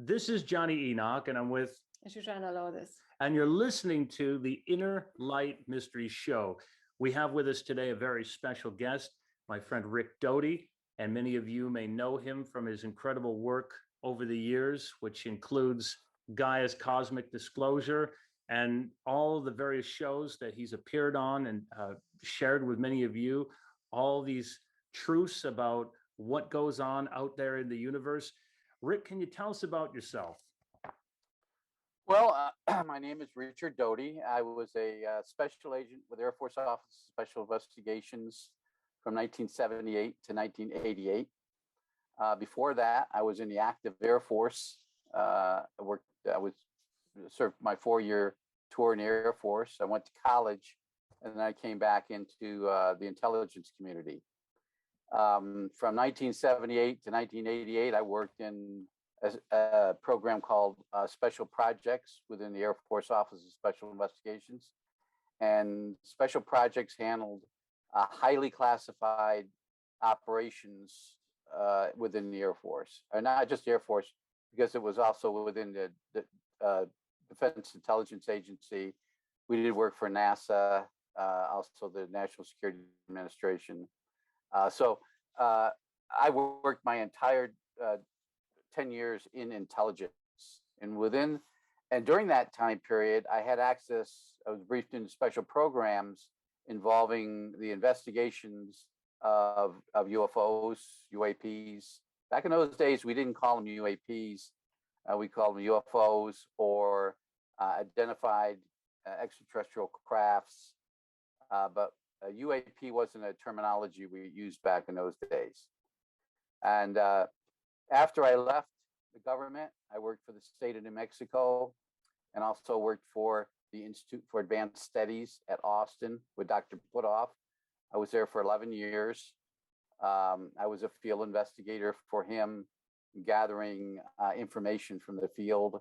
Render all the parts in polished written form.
This is Jonny Enoch, and I'm with Zsuzsanna Lotus. and you're listening to the Inner Light Mystery Show. We have with us today a very special guest, my friend Rick Doty, and many of you may know him from his incredible work over the years, which includes Gaia's Cosmic Disclosure and all the various shows that he's appeared on and shared with many of you, all these truths about what goes on out there in the universe. Rick, can you tell us about yourself? Well, my name is Richard Doty. I was a special agent with Air Force Office of Special Investigations from 1978 to 1988. Before that, I was in the active Air Force. I served my 4-year tour in the Air Force. I went to college, and then I came back into the intelligence community. From 1978 to 1988, I worked in a program called Special Projects within the Air Force Office of Special Investigations. And Special Projects handled highly classified operations within the Air Force, or not just the Air Force, because it was also within the Defense Intelligence Agency. We did work for NASA, also the National Security Administration. So I worked my entire 10 years in intelligence, and during that time period, I had access. I was briefed into special programs involving the investigations of UFOs, UAPs. Back in those days, we didn't call them UAPs. We called them UFOs or identified extraterrestrial crafts, but UAP wasn't a terminology we used back in those days. And after I left the government, I worked for the state of New Mexico and also worked for the Institute for Advanced Studies at Austin with Dr. Putoff. I was there for 11 years. I was a field investigator for him, gathering information from the field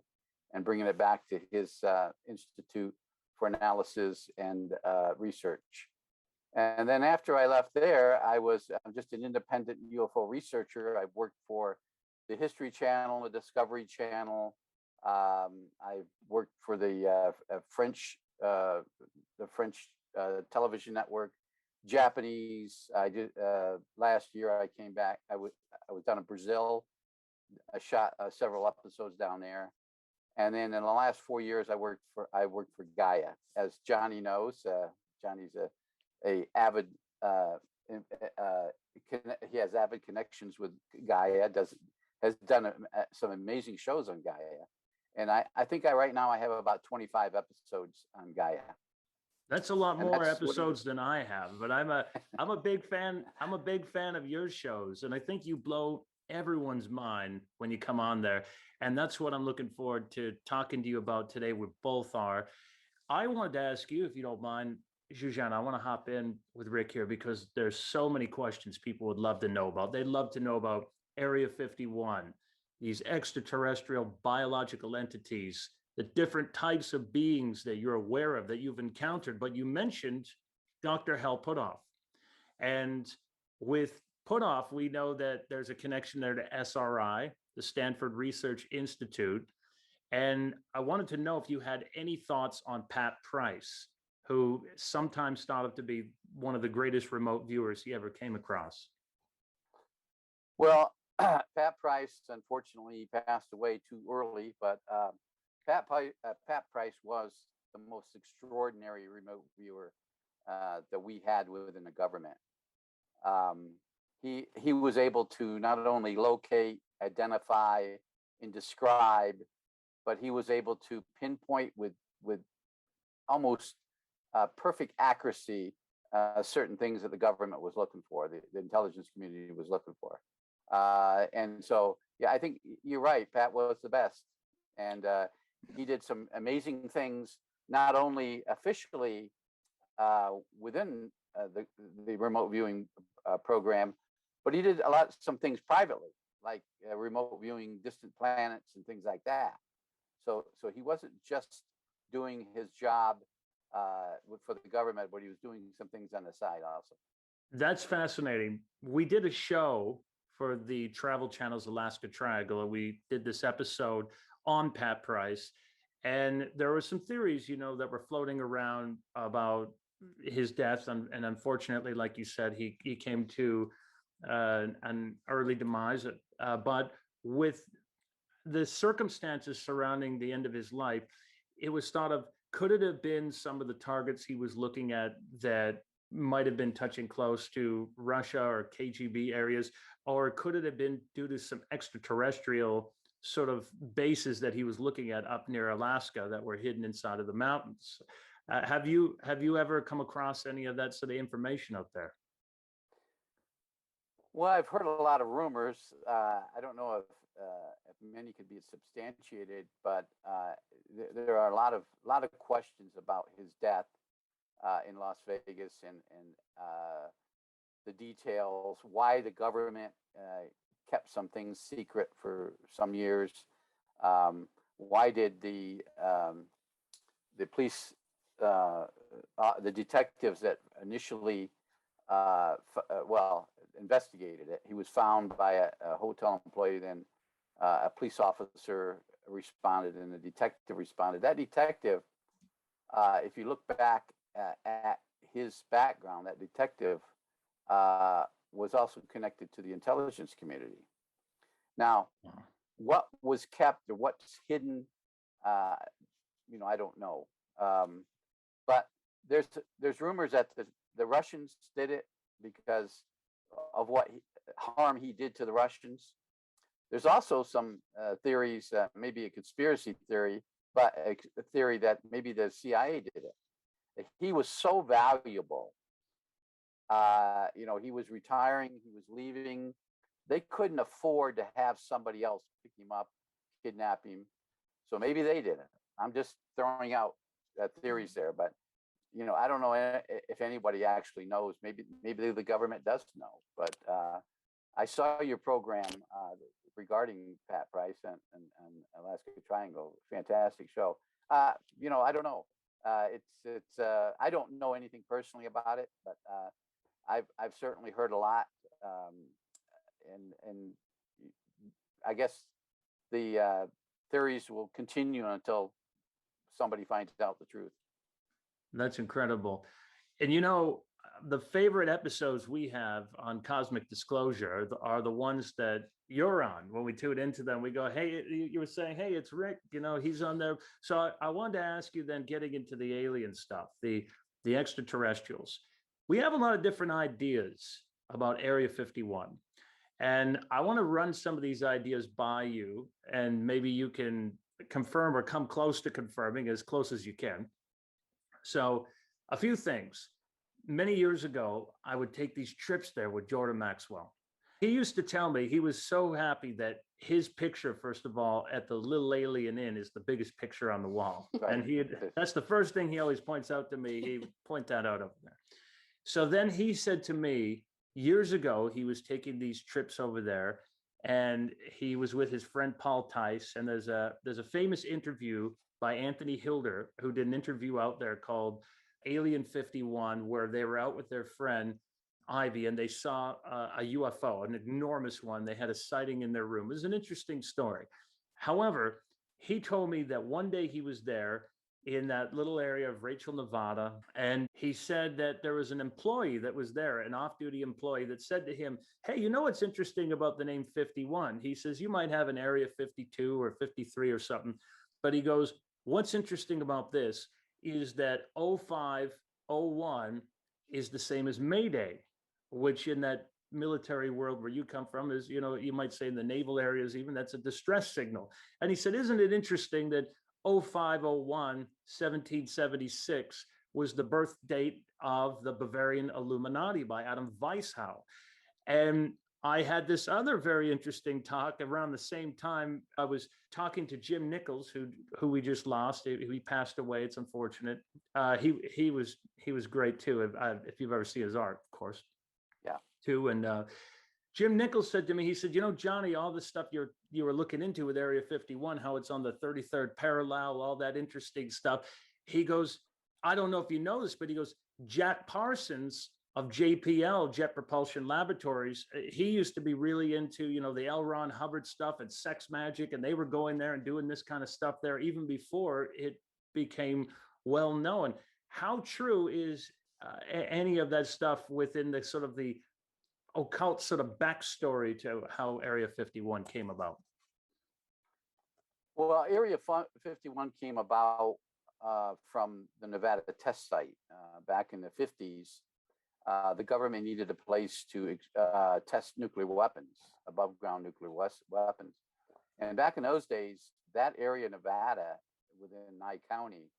and bringing it back to his institute for analysis and research. And then after I left there, I'm just an independent UFO researcher. I've worked for the History Channel, the Discovery Channel. I worked for the French television network, Japanese. I did last year. I came back. I was down in Brazil. I shot several episodes down there, and then in the last 4 years, I worked for Gaia. As Jonny knows, Johnny's a avid. He has avid connections with Gaia. Has done some amazing shows on Gaia, and I think right now I have about 25 episodes on Gaia. That's a lot more episodes than I have, but I'm a big fan. I'm a big fan of your shows, and I think you blow everyone's mind when you come on there, and that's what I'm looking forward to talking to you about today. We both are. I wanted to ask you, if you don't mind, Zsuzsanna, I want to hop in with Rick here because there's so many questions people would love to know about. They'd love to know about Area 51, these extraterrestrial biological entities, the different types of beings that you're aware of, that you've encountered. But you mentioned Dr. Hal Puthoff. And with Puthoff, we know that there's a connection there to SRI, the Stanford Research Institute. And I wanted to know if you had any thoughts on Pat Price, who sometimes thought of to be one of the greatest remote viewers he ever came across. Well, Pat Price, unfortunately, passed away too early, but Pat Price was the most extraordinary remote viewer that we had within the government. He was able to not only locate, identify, and describe, but he was able to pinpoint with almost perfect accuracy certain things that the government was looking for, the intelligence community was looking for. And so, yeah, I think you're right. Pat was the best. And he did some amazing things, not only officially within the remote viewing program, but he did some things privately, like remote viewing distant planets and things like that. So he wasn't just doing his job for the government, but he was doing some things on the side also. That's fascinating. We did a show for the Travel Channel's Alaska Triangle. We did this episode on Pat Price, and there were some theories, that were floating around about his death, and unfortunately, like you said, he came to an early demise. But with the circumstances surrounding the end of his life, it was thought of, could it have been some of the targets he was looking at that might have been touching close to Russia or KGB areas, or could it have been due to some extraterrestrial sort of bases that he was looking at up near Alaska that were hidden inside of the mountains? Have you ever come across any of that sort of information out there? Well, I've heard a lot of rumors. I don't know if many could be substantiated, but there are a lot of questions about his death in Las Vegas, and the details, why the government kept some things secret for some years. Why did the police, the detectives that initially investigated it, he was found by a hotel employee, then a police officer responded, and the detective responded. That detective, if you look back at his background, that detective was also connected to the intelligence community. Now, what was kept or what's hidden, I don't know. But there's rumors that the Russians did it because of what harm he did to the Russians. There's also some theories, maybe a conspiracy theory, but a theory that maybe the CIA did it. He was so valuable. He was retiring, he was leaving. They couldn't afford to have somebody else pick him up, kidnap him. So maybe they did it. I'm just throwing out theories there, but I don't know if anybody actually knows. Maybe the government does know. But I saw your program regarding Pat Price and Alaska Triangle. Fantastic show. I don't know. It's I don't know anything personally about it, but I've certainly heard a lot, and I guess the theories will continue until somebody finds out the truth. That's incredible. And the favorite episodes we have on Cosmic Disclosure are the ones that you're on. When we tune into them, we go, hey, you were saying, hey, it's Rick, he's on there. So I wanted to ask you then, getting into the alien stuff, the extraterrestrials. We have a lot of different ideas about Area 51. And I want to run some of these ideas by you, and maybe you can confirm or come close to confirming, as close as you can. So a few things. Many years ago, I would take these trips there with Jordan Maxwell. He used to tell me he was so happy that his picture, first of all, at the Little Alien Inn is the biggest picture on the wall. Right. And that's the first thing he always points out to me. He point that out over there. So then he said to me, years ago, he was taking these trips over there, and he was with his friend Paul Tice. And there's a famous interview by Anthony Hilder, who did an interview out there called Alien 51, where they were out with their friend Ivy, and they saw a UFO, an enormous one. They had a sighting in their room. It was an interesting story. However, he told me that one day he was there in that little area of Rachel, Nevada, and he said that there was an employee that was there, an off-duty employee, that said to him, hey, what's interesting about the name 51? He says, you might have an Area 52 or 53 or something, but he goes, what's interesting about this is that 0501 is the same as Mayday, which in that military world where you come from is, you might say in the naval areas, even that's a distress signal. And he said, isn't it interesting that 0501, 1776 was the birth date of the Bavarian Illuminati by Adam Weishaupt. And I had this other very interesting talk around the same time. I was talking to Jim Nichols, who we just lost. He passed away. It's unfortunate. He was great too. If you've ever seen his art, of course. Yeah. Too. And Jim Nichols said to me, he said, Johnny, all the stuff you were looking into with Area 51, how it's on the 33rd parallel, all that interesting stuff. He goes, I don't know if you know this, but he goes, Jack Parsons JPL, Jet Propulsion Laboratories. He used to be really into, the L. Ron Hubbard stuff and sex magic, and they were going there and doing this kind of stuff there even before it became well known. How true is any of that stuff within the sort of the occult sort of backstory to how Area 51 came about? Well, Area 51 came about from the Nevada test site back in the 50s. The government needed a place to test nuclear weapons, above ground nuclear weapons. And back in those days, that area of Nevada within Nye County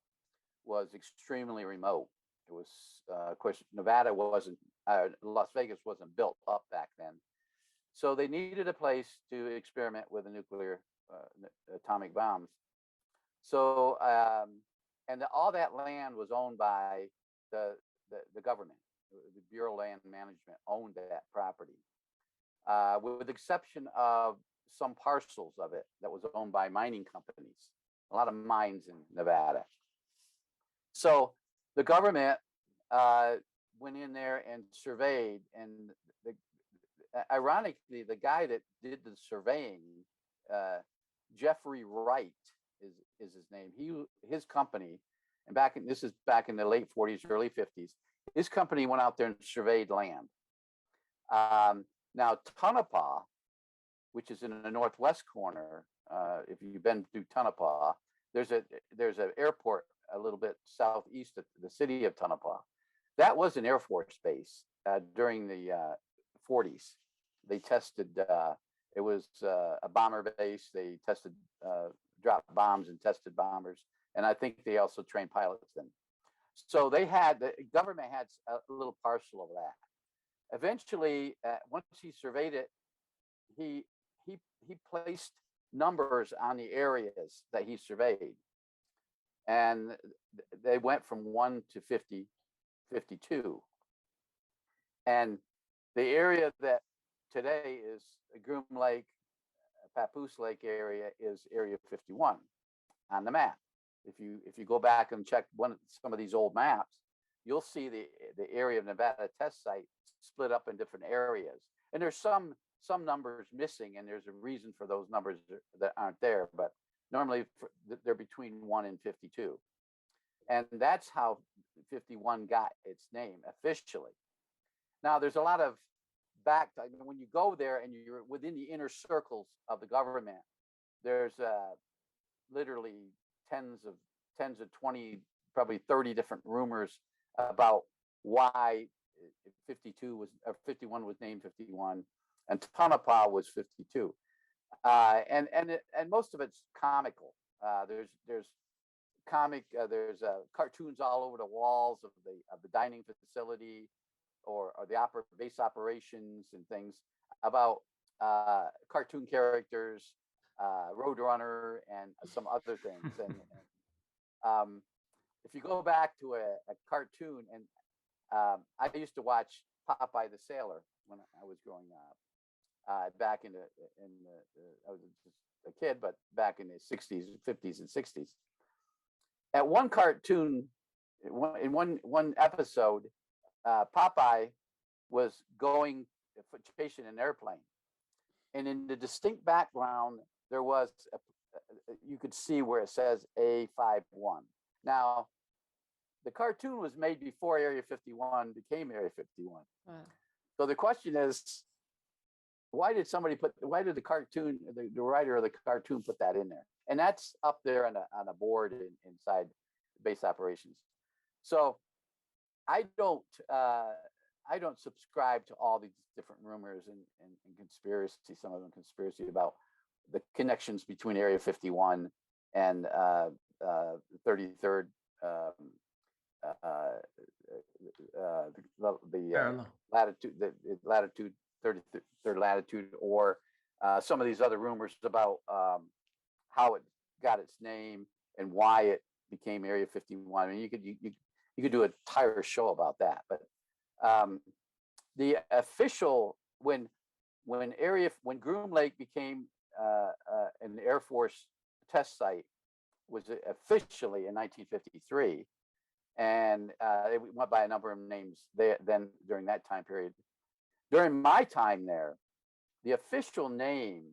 was extremely remote. It was, of course, Nevada wasn't, Las Vegas wasn't built up back then. So they needed a place to experiment with the nuclear atomic bombs. So, and all that land was owned by the government. The Bureau of Land Management owned that property, with the exception of some parcels of it that was owned by mining companies, a lot of mines in Nevada. So the government went in there and surveyed, and ironically, the guy that did the surveying, Jeffrey Wright is his name. His company, and this is back in the late 40s, early 50s. His company went out there and surveyed land. Now, Tonopah, which is in the northwest corner, if you've been through Tonopah, there's an airport a little bit southeast of the city of Tonopah. That was an Air Force base during the 40s. They tested, it was a bomber base. They tested, dropped bombs and tested bombers. And I think they also trained pilots then. So the government had a little parcel of that. Eventually, once he surveyed it, he placed numbers on the areas that he surveyed. And they went from 1 to 50, 52. And the area that today is Groom Lake, Papoose Lake area is Area 51 on the map. If you go back and check some of these old maps, you'll see the area of Nevada test site split up in different areas. And there's some numbers missing, and there's a reason for those numbers that aren't there. But normally they're between 1 and 52. And that's how 51 got its name officially. Now, there's a lot of when you go there and you're within the inner circles of the government, there's literally tens of 20, probably 30 different rumors about why 51 was named 51 and Tonopah was 52. And most of it's comical. There's cartoons all over the walls of the dining facility or the base operations and things about cartoon characters, Roadrunner, and some other things. And if you go back to a cartoon, and I used to watch Popeye the Sailor when I was growing up, back I was just a kid, but back in the 60s, 50s, and 60s. At one cartoon, in one episode, Popeye was chasing an airplane. And in the distinct background, there was, you could see where it says A51. Now, the cartoon was made before Area 51 became Area 51. Wow. So the question is, why did the cartoon, the writer of the cartoon put that in there? And that's up there on a board inside base operations. So I don't subscribe to all these different rumors and conspiracy, some of them conspiracy about the connections between Area 51 and 33rd latitude, 33rd latitude, or some of these other rumors about how it got its name and why it became Area 51. I mean, you could do an entire show about that. But the official when Groom Lake became an Air Force test site was officially in 1953. and it went by a number of names then during that time period. During my time there, the official name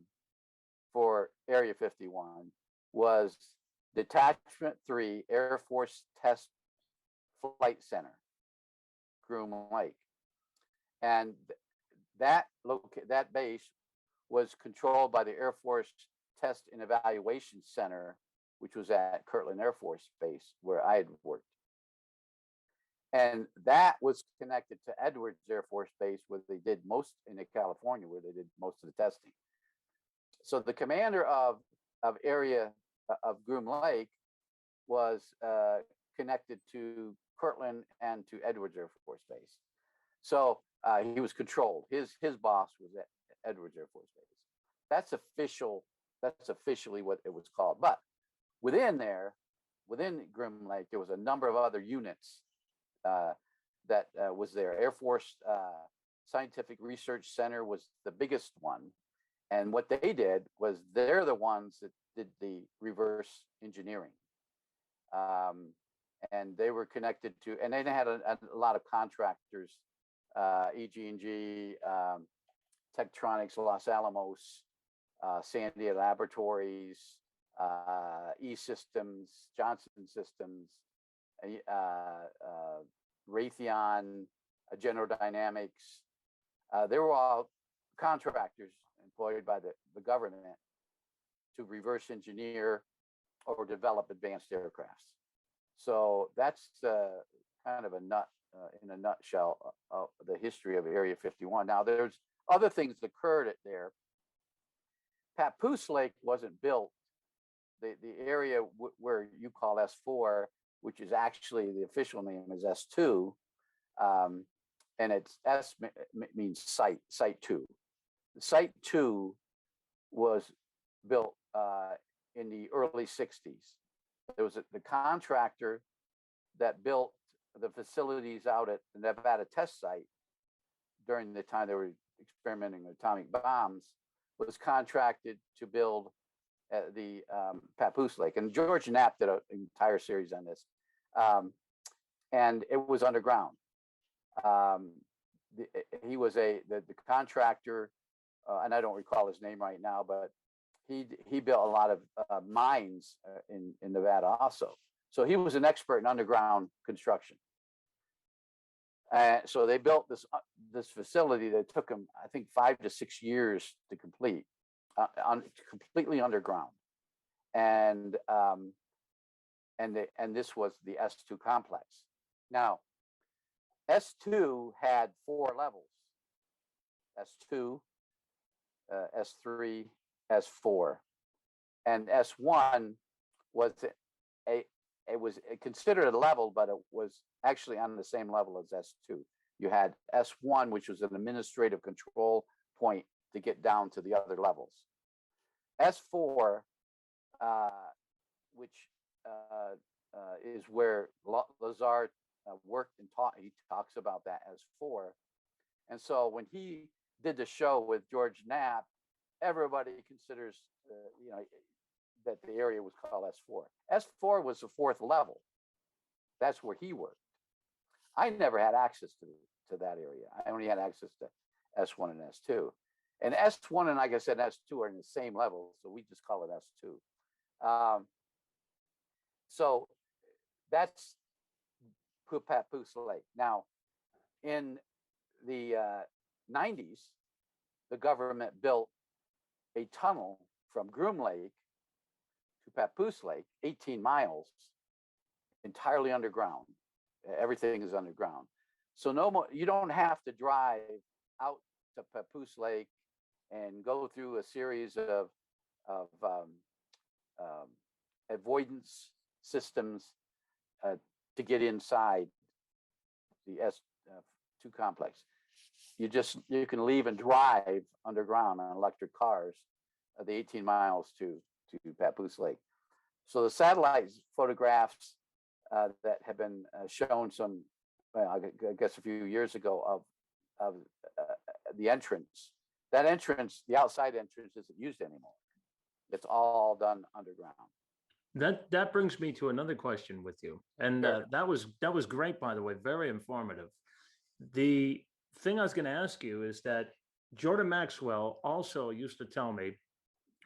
for Area 51 was Detachment 3 Air Force Test Flight Center, Groom Lake. And that base was controlled by the Air Force Test and Evaluation Center, which was at Kirtland Air Force Base, where I had worked. And that was connected to Edwards Air Force Base, where they did most in California, where they did most of the testing. So the commander of area of Groom Lake was connected to Kirtland and to Edwards Air Force Base. So he was controlled. His boss was at Edwards Air Force Base. That's official. That's officially what it was called. But within Groom Lake, there was a number of other units that was there. Air Force Scientific Research Center was the biggest one. And what they did was they're the ones that did the reverse engineering. And they were connected to, and they had a lot of contractors, EG&G, Tektronix, Los Alamos, Sandia Laboratories, E-Systems, Johnson Systems, Raytheon, General Dynamics. They were all contractors employed by the government to reverse engineer or develop advanced aircrafts. So that's kind of in a nutshell, the history of Area 51. Now, there's other things that occurred at there. Papoose Lake wasn't built. The area where you call S4, which is actually the official name is S2, and it's S means site 2. Site 2 was built in the early 60s. There was the contractor that built the facilities out at the Nevada test site during the time they were experimenting with atomic bombs, was contracted to build the Papoose Lake. And George Knapp did an entire series on this. And it was underground. He was the contractor, and I don't recall his name right now, but he built a lot of mines in Nevada also. So he was an expert in underground construction. So they built this facility that took them, I think, 5 to 6 years to complete, completely underground. And this was the S2 complex. Now, S2 had 4 levels: S2, S3, S4, and S1 was it was considered a level, but it was actually on the same level as S2. You had S1, which was an administrative control point to get down to the other levels. S4, which is where Lazar worked and taught. He talks about that as 4. And so when he did the show with George Knapp, everybody considers, that the area was called S4. S4 was the 4th level. That's where he worked. I never had access to that area. I only had access to S1 and S2. And S1 and, like I said, S2 are in the same level, so we just call it S2. So that's Papoose Lake. Now, in the 90s, the government built a tunnel from Groom Lake to Papoose Lake, 18 miles, entirely underground. Everything is underground. So no more, you don't have to drive out to Papoose Lake and go through a series of avoidance systems to get inside the S2 complex. You can leave and drive underground on electric cars the 18 miles to Papoose Lake. So the satellite photographs that have been shown I guess a few years ago of the entrance. That entrance, the outside entrance, isn't used anymore. It's all done underground. That brings me to another question with you, and Sure. that was great, by the way, very informative. The thing I was going to ask you is that Jordan Maxwell also used to tell me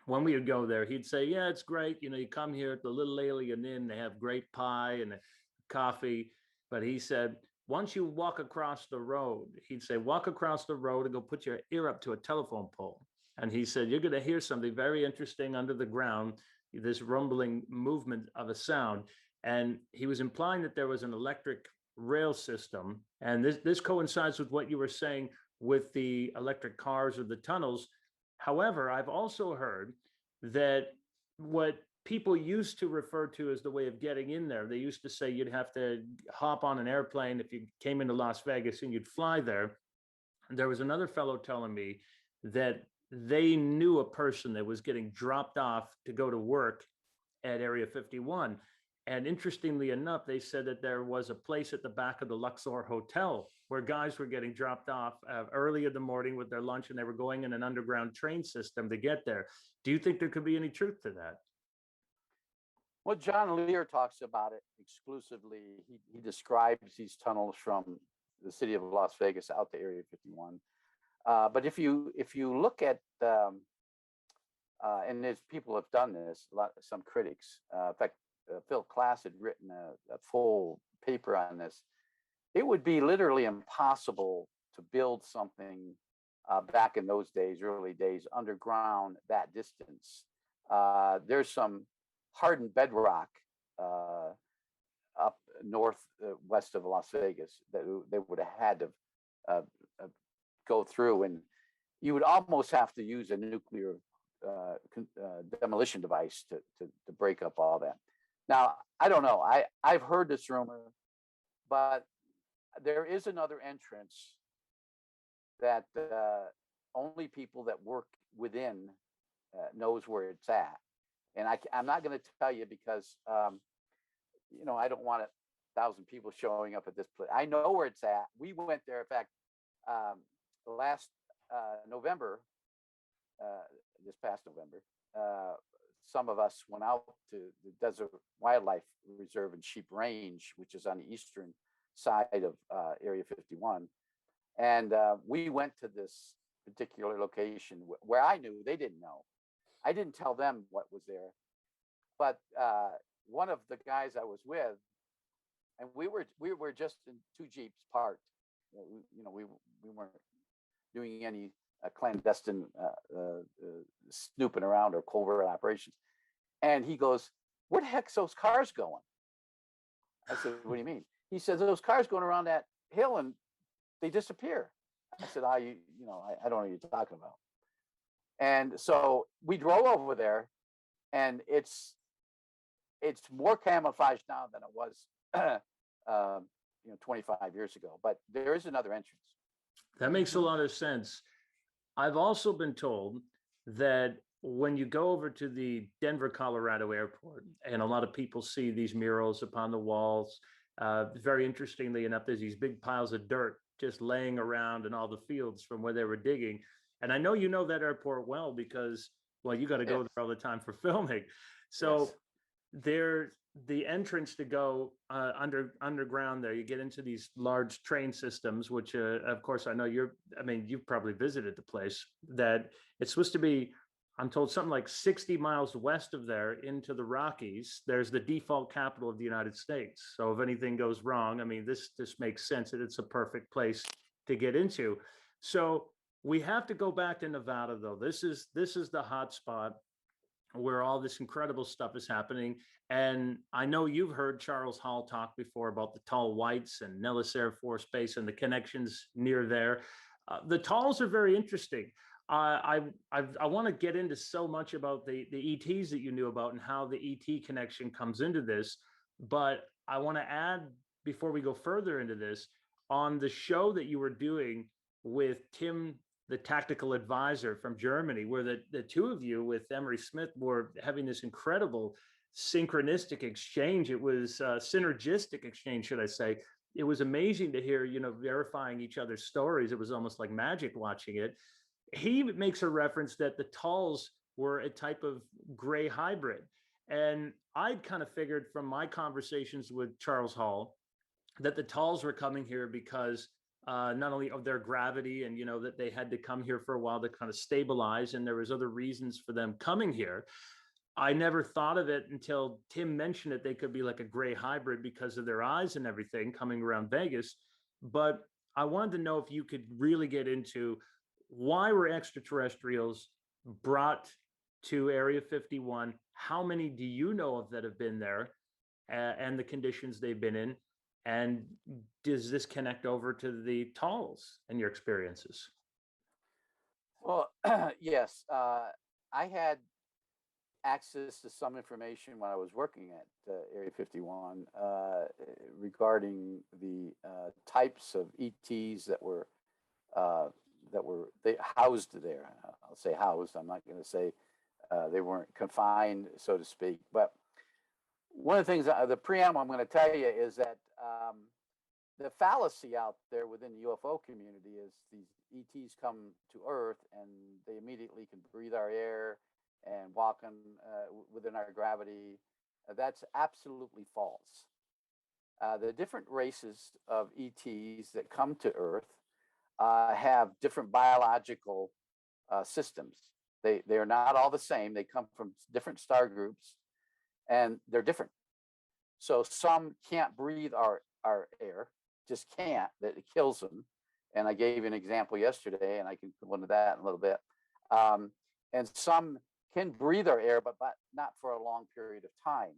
when we would go there, he'd say, "Yeah, it's great. You know, you come here at the Little Alien Inn, they have great pie and coffee." But he said, once you walk across the road, he'd say, walk across the road and go put your ear up to a telephone pole. And he said, you're going to hear something very interesting under the ground, this rumbling movement of a sound. And he was implying that there was an electric rail system. And this coincides with what you were saying with the electric cars or the tunnels. However, I've also heard that what people used to refer to as the way of getting in there, they used to say you'd have to hop on an airplane if you came into Las Vegas and you'd fly there. And there was another fellow telling me that they knew a person that was getting dropped off to go to work at Area 51. And interestingly enough, they said that there was a place at the back of the Luxor Hotel where guys were getting dropped off early in the morning with their lunch, and they were going in an underground train system to get there. Do you think there could be any truth to that? Well, John Lear talks about it exclusively. He describes these tunnels from the city of Las Vegas out to Area 51. But if you look at and there's people have done this, some critics. In fact, Phil Klass had written a full paper on this. It would be literally impossible to build something back in those days, early days, underground that distance. There's some hardened bedrock up north, west of Las Vegas that they would have had to go through, and you would almost have to use a nuclear demolition device to break up all that. Now, I don't know. I've heard this rumor, but there is another entrance that only people that work within knows where it's at. And I'm not going to tell you because, I don't want 1,000 people showing up at this place. I know where it's at. We went there. In fact, last November, this past November, some of us went out to the Desert Wildlife Reserve and Sheep Range, which is on the eastern side of Area 51. And we went to this particular location where I knew they didn't know. I didn't tell them what was there, but one of the guys I was with, and we were just in two Jeeps parked. We weren't doing any clandestine snooping around or covert operations. And he goes, "Where the heck's those cars going?" I said, "What do you mean?" He says, "Those cars going around that hill and they disappear." I said, I don't know what you're talking about. And so we drove over there, and it's more camouflaged now than it was 25 years ago. But there is another entrance. That makes a lot of sense. I've also been told that when you go over to the Denver, Colorado airport, and a lot of people see these murals upon the walls, very interestingly enough, there's these big piles of dirt just laying around in all the fields from where they were digging. And I know you know that airport well because, well, you got to go there all the time for filming. So there's the entrance to go underground there. You get into these large train systems, which, of course, I know you've probably visited the place. That it's supposed to be, I'm told, something like 60 miles west of there into the Rockies. There's the default capital of the United States. So if anything goes wrong, this makes sense that it's a perfect place to get into. So we have to go back to Nevada, though. This is the hot spot where all this incredible stuff is happening. And I know you've heard Charles Hall talk before about the Tall Whites and Nellis Air Force Base and the connections near there. The Talls are very interesting. I want to get into so much about the ETs that you knew about and how the ET connection comes into this. But I want to add, before we go further into this, on the show that you were doing with Tim, the tactical advisor from Germany, where the two of you with Emery Smith were having this incredible synchronistic exchange. It was synergistic exchange, should I say. It was amazing to hear, verifying each other's stories. It was almost like magic watching it. He makes a reference that the Talls were a type of gray hybrid. And I'd kind of figured from my conversations with Charles Hall that the Talls were coming here because not only of their gravity and, that they had to come here for a while to kind of stabilize, and there was other reasons for them coming here. I never thought of it until Tim mentioned it. They could be like a gray hybrid because of their eyes and everything coming around Vegas. But I wanted to know if you could really get into why were extraterrestrials brought to Area 51? How many do you know of that have been there, and the conditions they've been in? And does this connect over to the Talls and your experiences? Well, yes, I had access to some information when I was working at Area 51 regarding the types of ETs that were they housed there. I'll say housed. I'm not going to say they weren't confined, so to speak. But one of the things, the preamble I'm going to tell you is that the fallacy out there within the UFO community is these ETs come to Earth and they immediately can breathe our air and walk on within our gravity. That's absolutely false. The different races of ETs that come to Earth have different biological systems. They are not all the same. They come from different star groups, and they're different. So some can't breathe our air, just can't. That it kills them. And I gave you an example yesterday, and I can go into that in a little bit. And some can breathe our air, but not for a long period of time.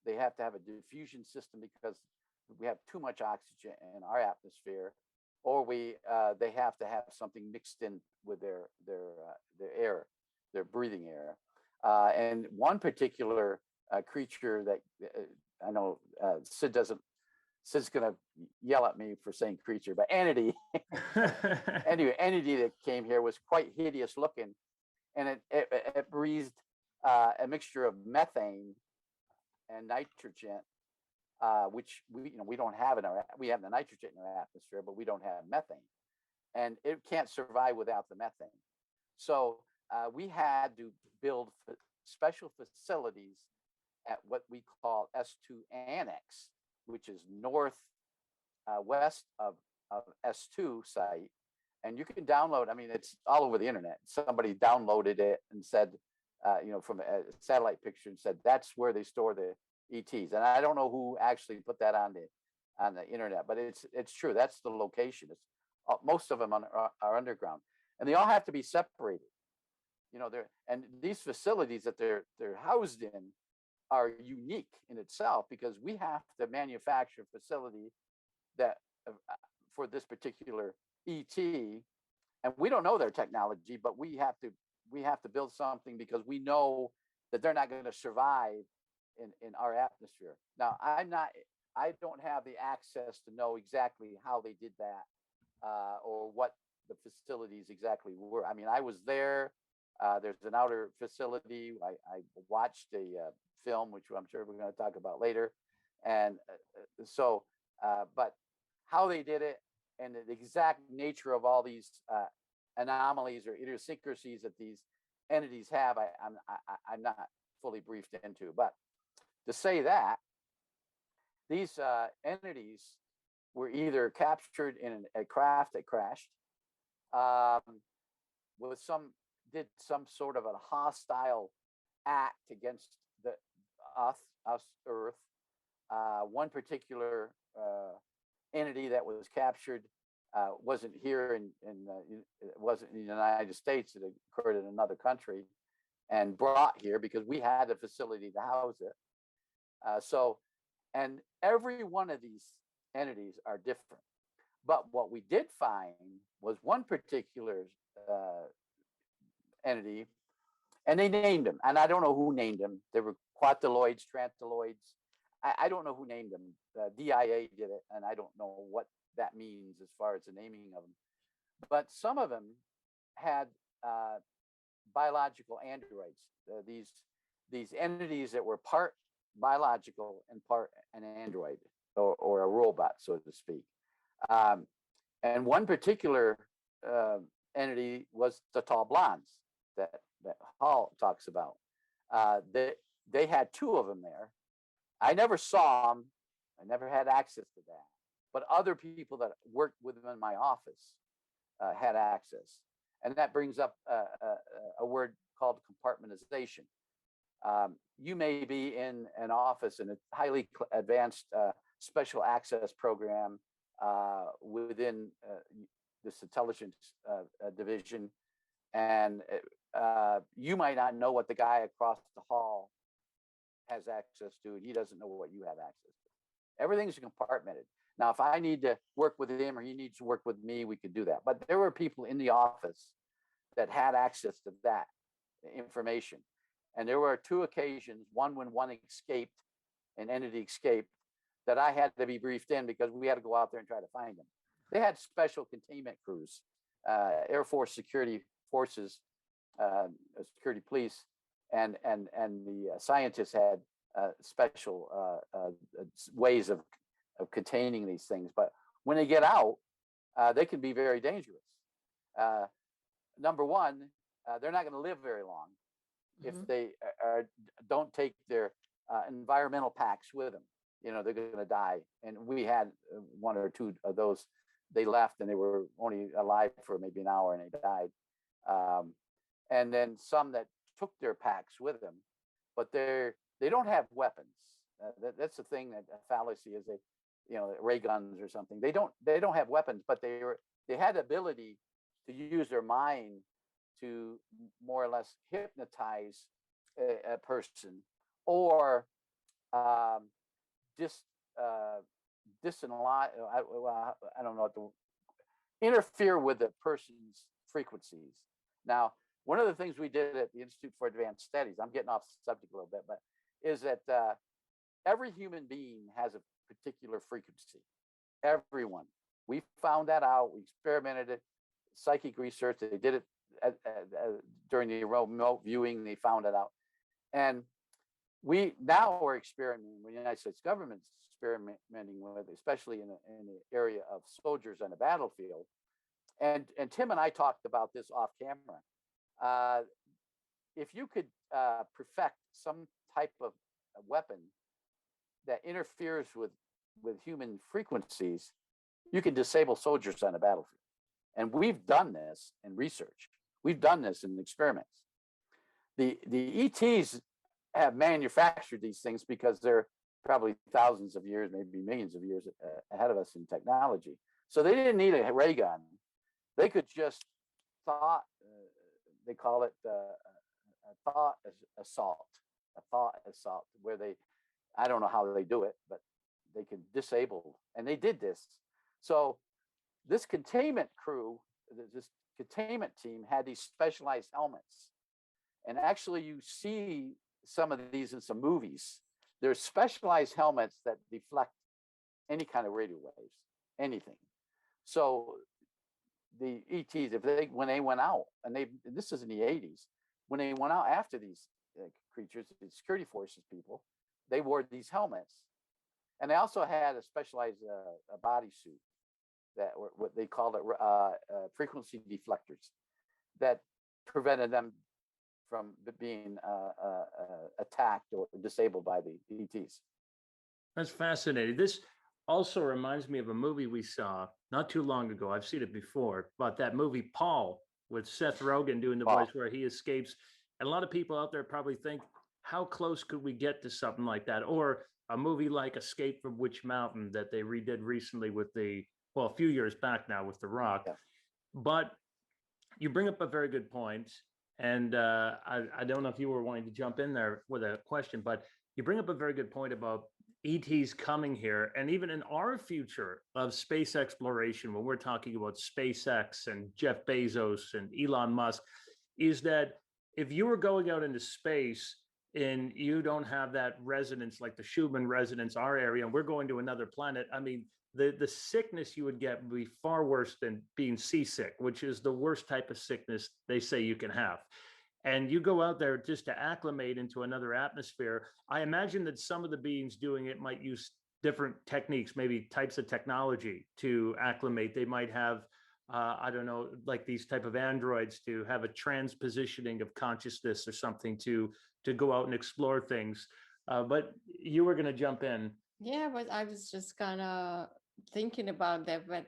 They have to have a diffusion system because we have too much oxygen in our atmosphere, or they have to have something mixed in with their air, their breathing air. And one particular creature that I know Sid's gonna yell at me for saying creature, but entity. Anyway, entity that came here was quite hideous looking, and it breathed a mixture of methane and nitrogen, which we don't have we have the nitrogen in our atmosphere, but we don't have methane, and it can't survive without the methane. So we had to build special facilities at what we call S2 Annex, which is west of S2 site. And you can download, I mean, it's all over the internet. Somebody downloaded it and said, from a satellite picture, and said, that's where they store the ETs. And I don't know who actually put that on the internet, but it's true. That's the location. Most of them are underground, and they all have to be separated. And these facilities that they're housed in are unique in itself, because we have to manufacture a facility that for this particular ET, and we don't know their technology, but we have to build something because we know that they're not going to survive in our atmosphere. Now, I don't have the access to know exactly how they did that or what the facilities exactly were. I mean, I was there. There's an outer facility. I watched a film, which I'm sure we're going to talk about later. And but how they did it and the exact nature of all these anomalies or idiosyncrasies that these entities have, I'm not fully briefed into. But to say that these entities were either captured in a craft that crashed, did some sort of a hostile act against us Earth. One particular entity that was captured wasn't here wasn't in the United States. It occurred in another country and brought here because we had a facility to house it. And every one of these entities are different. But what we did find was one particular entity, and they named them, and I don't know who named them. They were quataloids, trantiloids. I don't know who named them. DIA did it, and I don't know what that means as far as the naming of them. But some of them had biological androids. These entities that were part biological and part an android or a robot, so to speak. And one particular entity was the tall blondes that Hall talks about. they had two of them there. I never saw them. I never had access to that. But other people that worked with them in my office had access. And that brings up a word called compartmentalization. You may be in an office in a highly advanced special access program within this intelligence division, and you might not know what the guy across the hall has access to, and he doesn't know what you have access to. Everything's compartmented. Now, if I need to work with him or he needs to work with me, we could do that. But there were people in the office that had access to that information. And there were two occasions, one when one escaped, an entity escaped, that I had to be briefed in because we had to go out there and try to find them. They had special containment crews, Air Force security forces, security police, and the scientists had special ways of containing these things. But when they get out, they can be very dangerous. Number one, they're not going to live very long if they don't take their environmental packs with them. You know, they're going to die. And we had one or two of those. They left and they were only alive for maybe an hour and they died. And then some that took their packs with them, but they don't have weapons. That's the thing, that fallacy is, ray guns or something. They don't have weapons, but they had the ability to use their mind to more or less hypnotize a person, or disenlighten, I don't know what interfere with the person's frequencies. Now, one of the things we did at the Institute for Advanced Studies, I'm getting off the subject a little bit, but is that every human being has a particular frequency. Everyone. We found that out. We experimented it. Psychic research. They did it during the remote viewing. They found it out, and we now are experimenting. The United States government's experimenting with, especially in the area of soldiers on the battlefield. And Tim and I talked about this off camera. If you could perfect some type of weapon that interferes with human frequencies, you can disable soldiers on the battlefield. And we've done this in research. We've done this in experiments. The ETs have manufactured these things because they're probably thousands of years, maybe millions of years ahead of us in technology. So they didn't need a ray gun. They could just they call it a thought assault, where I don't know how they do it, but they can disable, and they did this. So this containment crew, this containment team, had these specialized helmets. And actually you see some of these in some movies. There's specialized helmets that deflect any kind of radio waves, anything. So the ETs, when they went out, and this is in the 80s, when they went out after these creatures, the security forces people, they wore these helmets. And they also had a specialized bodysuit that were what they called frequency deflectors that prevented them from being attacked or disabled by the ETs. That's fascinating. This also reminds me of a movie we saw not too long ago. I've seen it before, but that movie Paul, with Seth Rogen doing the voice, where he escapes. And a lot of people out there probably think, how close could we get to something like that? Or a movie like Escape from Witch Mountain that they redid recently with a few years back now with The Rock. Yeah. But you bring up a very good point. And I don't know if you were wanting to jump in there with a question, but you bring up a very good point about ETs coming here. And even in our future of space exploration, when we're talking about SpaceX and Jeff Bezos and Elon Musk, is that if you were going out into space and you don't have that resonance, like the Schumann resonance, our area, and we're going to another planet, I mean, the sickness you would get would be far worse than being seasick, which is the worst type of sickness they say you can have. And you go out there just to acclimate into another atmosphere. I imagine that some of the beings doing it might use different techniques, maybe types of technology to acclimate. They might have I don't know, like these type of androids to have a transpositioning of consciousness or something to go out and explore things. But you were going to jump in. Yeah, but I was just kind of thinking about that, but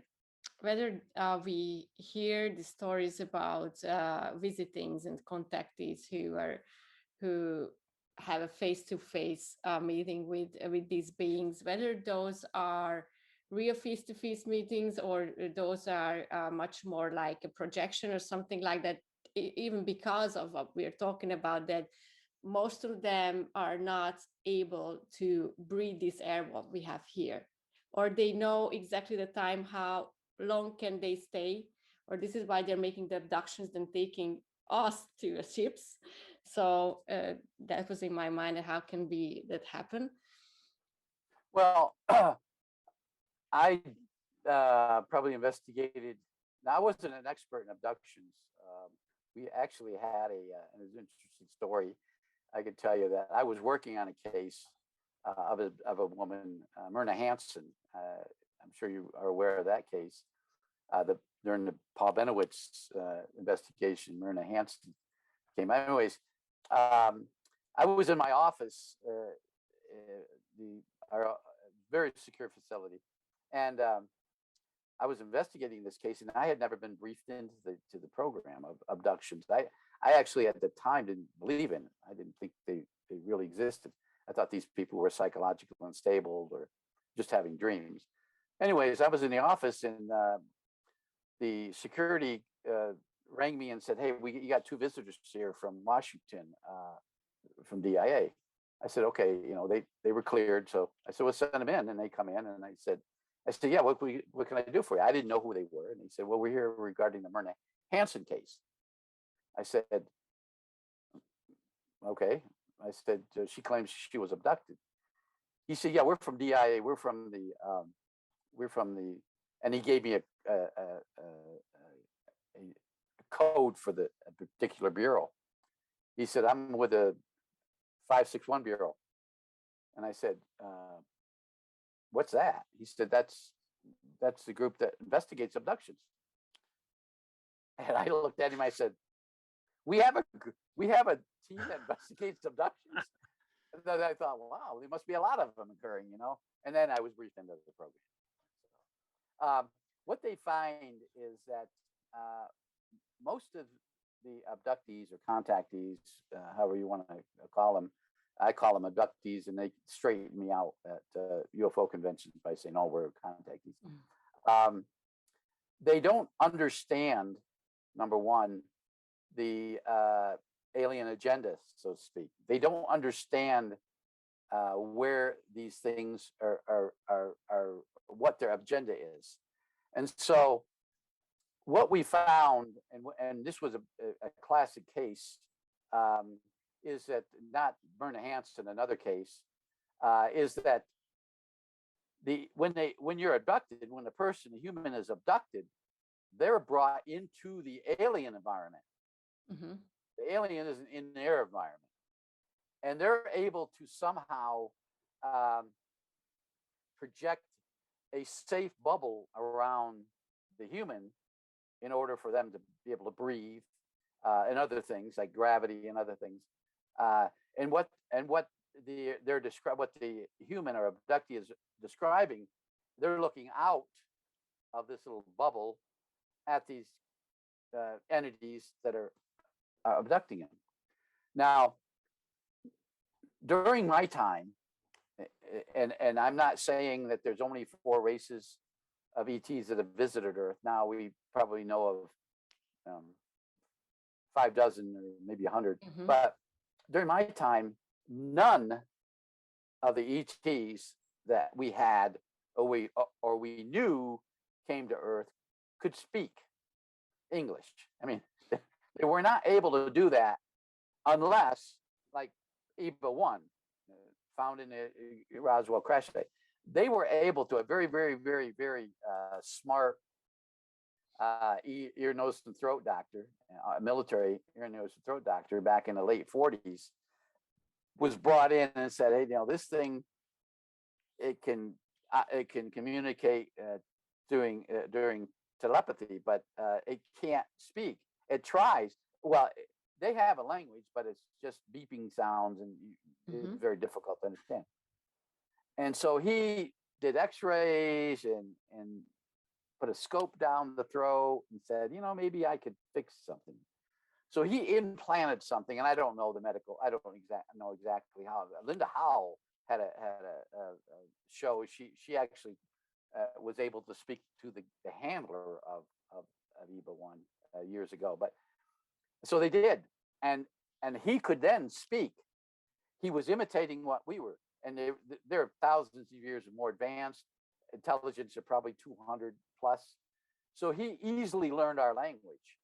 whether we hear the stories about visitings and contactees who have a face-to-face meeting with these beings, whether those are real face-to-face meetings or those are much more like a projection or something like that, even because of what we're talking about, that most of them are not able to breathe this air what we have here, or they know exactly the time how long can they stay, or this is why they're making the abductions and taking us to ships. So that was in my mind, how can be that happen? Well, I probably investigated. Now, I wasn't an expert in abductions. We actually had an interesting story. I could tell you that I was working on a case of a woman, Myrna Hansen. I'm sure you are aware of that case. During the Paul Benowitz investigation, Myrna Hansen came. Anyways, I was in my office, our very secure facility, and I was investigating this case, and I had never been briefed into the program of abductions. I actually at the time didn't believe in it. I didn't think they really existed. I thought these people were psychologically unstable or just having dreams. Anyways, I was in the office, and the security rang me and said, "Hey, you got 2 visitors here from Washington, from DIA." I said, "Okay, they were cleared." So I said, "Well, send them in," and they come in, and I said, "Yeah, what can I do for you?" I didn't know who they were, and he said, "Well, we're here regarding the Myrna Hansen case." I said, "Okay." I said, "She claims she was abducted." He said, "Yeah, we're from DIA. We're from the," and he gave me a code for the particular bureau. He said, "I'm with the 561 Bureau." And I said, "What's that?" He said, that's the group that investigates abductions." And I looked at him, I said, we have a team that investigates abductions?" And then I thought, wow, there must be a lot of them occurring, And then I was briefed into the program. What they find is that most of the abductees or contactees, however you want to call them, I call them abductees, and they straighten me out at UFO conventions by saying, "Oh, we're contactees." They don't understand, number one, the alien agenda, so to speak. They don't understand where these things are what their agenda is. And so what we found, and this was a classic case, is that not Myrna Hansen, another case, is that when you're abducted, when a human is abducted, they're brought into the alien environment. Mm-hmm. The alien is in their environment, and they're able to somehow project a safe bubble around the human in order for them to be able to breathe, and other things like gravity and other things. And what the human or abductee is describing, they're looking out of this little bubble at these entities that are abducting him. Now, during my time, and I'm not saying that there's only 4 races of ETs that have visited Earth. Now we probably know of 5 dozen or maybe 100. Mm-hmm. But during my time, none of the ETs that we had or we knew came to Earth could speak English. I mean, they were not able to do that unless, like EVA 1, found in the Roswell crash site, they were able to, a very, very, very, very smart ear, nose, and throat doctor, military ear, nose, and throat doctor back in the late 40s, was brought in and said, "Hey, this thing, it can communicate during telepathy, but it can't speak. It tries. Well, they have a language, but it's just beeping sounds, and it's very difficult to understand. And so he did X-rays and put a scope down the throat and said, you know, maybe I could fix something. So he implanted something, and I don't know the medical. I don't know exactly how. Linda Howell had a show. She actually was able to speak to the handler of Eva 1 years ago. But so they did, and he could then speak. He was imitating what we were, and they're thousands of years more advanced. Intelligence are probably 200 plus. So he easily learned our language,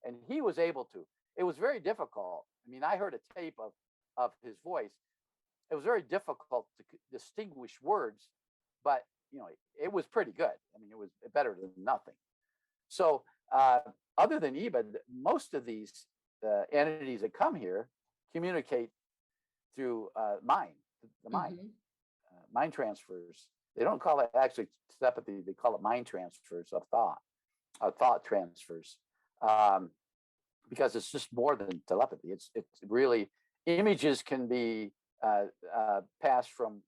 and he was able to. It was very difficult. I mean, I heard a tape of his voice. It was very difficult to distinguish words, but you know, it was pretty good. I mean, it was better than nothing. So other than Eva, most of these entities that come here communicate through mind, the mind, mind transfers. They don't call it actually telepathy. They call it mind transfers of thought transfers, because it's just more than telepathy. It's really, images can be passed from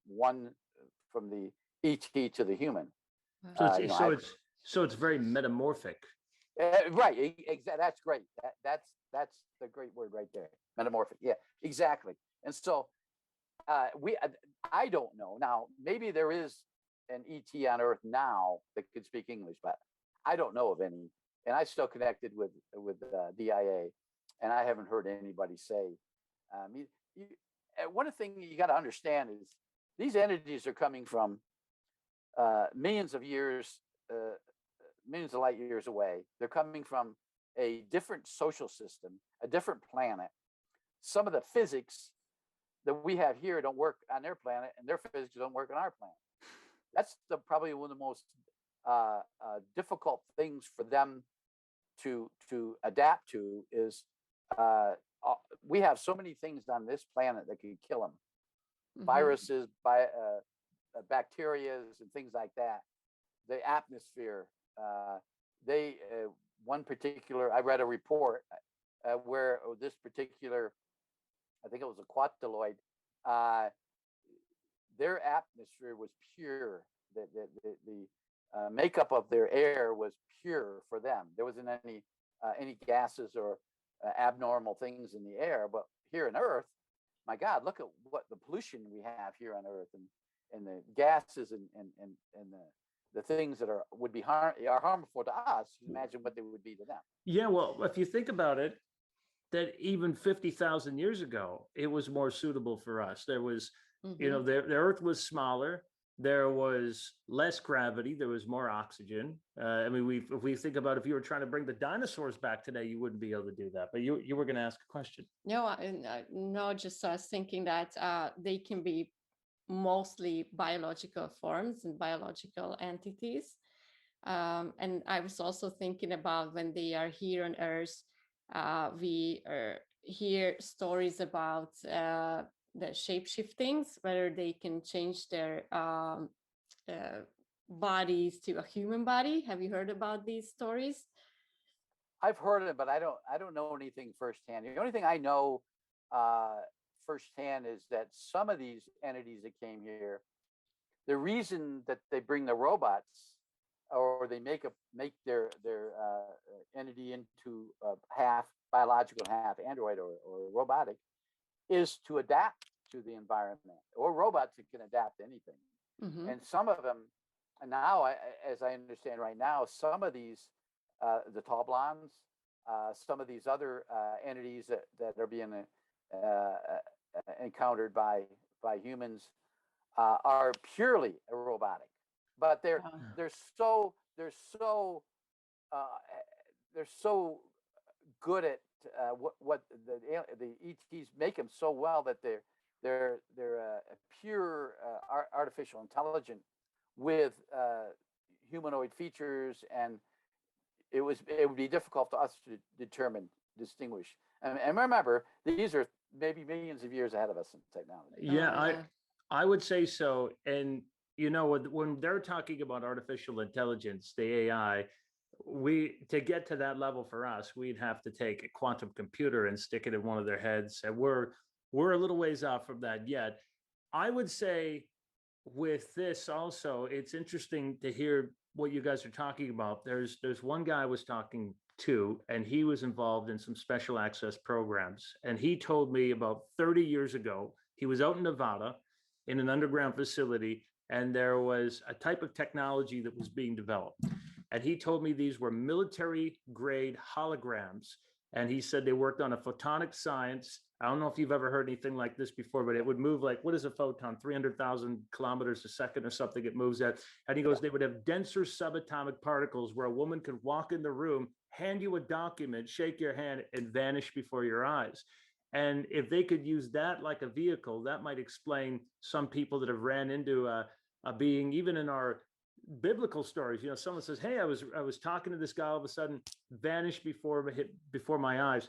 the ET to the human. So it's very metamorphic. Right. That's great. That's the great word right there. Metamorphic. Yeah, exactly. And so I don't know. Now, maybe there is an ET on Earth now that could speak English, but I don't know of any. And I still connected with DIA, and I haven't heard anybody say. One thing you got to understand is these entities are coming from millions of years, millions of light years away. They're coming from a different social system, a different planet. Some of the physics that we have here don't work on their planet, and their physics don't work on our planet. That's probably one of the most difficult things for them to adapt to is we have so many things on this planet that can kill them. Viruses, bacteria, and things like that. The atmosphere. One particular, I read a report where this particular, I think it was a quataloid, their atmosphere was pure. The makeup of their air was pure for them. There wasn't any gases or abnormal things in the air. But here on Earth, my God, look at what the pollution we have here on Earth, and the gases and the things that are harmful to us. Imagine what they would be to them. Yeah, well, if you think about it, that even 50,000 years ago, it was more suitable for us. There was, you know, the Earth was smaller. There was less gravity. There was more oxygen. I mean, if we think about if you were trying to bring the dinosaurs back today, you wouldn't be able to do that. But you were going to ask a question. No, no, just I was thinking that they can be mostly biological forms and biological entities. And I was also thinking about when they are here on Earth, we hear stories about the shape shiftings, whether they can change their bodies to a human body. Have you heard about these stories? I've heard it, but I don't know anything firsthand. The only thing I know firsthand is that some of these entities that came here, the reason that they bring the robots, or they make their entity into half biological, half android or robotic, is to adapt to the environment. Or robots that can adapt to anything. And some of them, and now, as I understand right now, some of these, the tall blondes, some of these other entities that are being encountered by humans are purely robotic, but they're so good at what the ETs make them so well that they're a pure artificial intelligence with humanoid features, and it would be difficult for us to distinguish. And remember, these are maybe millions of years ahead of us in technology. Yeah, I would say so. And you know, when they're talking about artificial intelligence, the AI, to get to that level for us, we'd have to take a quantum computer and stick it in one of their heads, and we're a little ways off from that yet. I would say with this also, it's interesting to hear what you guys are talking about. There's one guy I was talking to, and he was involved in some special access programs, and he told me about 30 years ago, he was out in Nevada in an underground facility, and there was a type of technology that was being developed. And he told me these were military grade holograms. And he said they worked on a photonic science. I don't know if you've ever heard anything like this before, but it would move like, what is a photon? 300,000 kilometers a second or something it moves at. And he goes, they would have denser subatomic particles where a woman could walk in the room, hand you a document, shake your hand, and vanish before your eyes. And if they could use that like a vehicle, that might explain some people that have ran into a being, even in our biblical stories. You know, someone says, hey, I was talking to this guy, all of a sudden vanished before my eyes.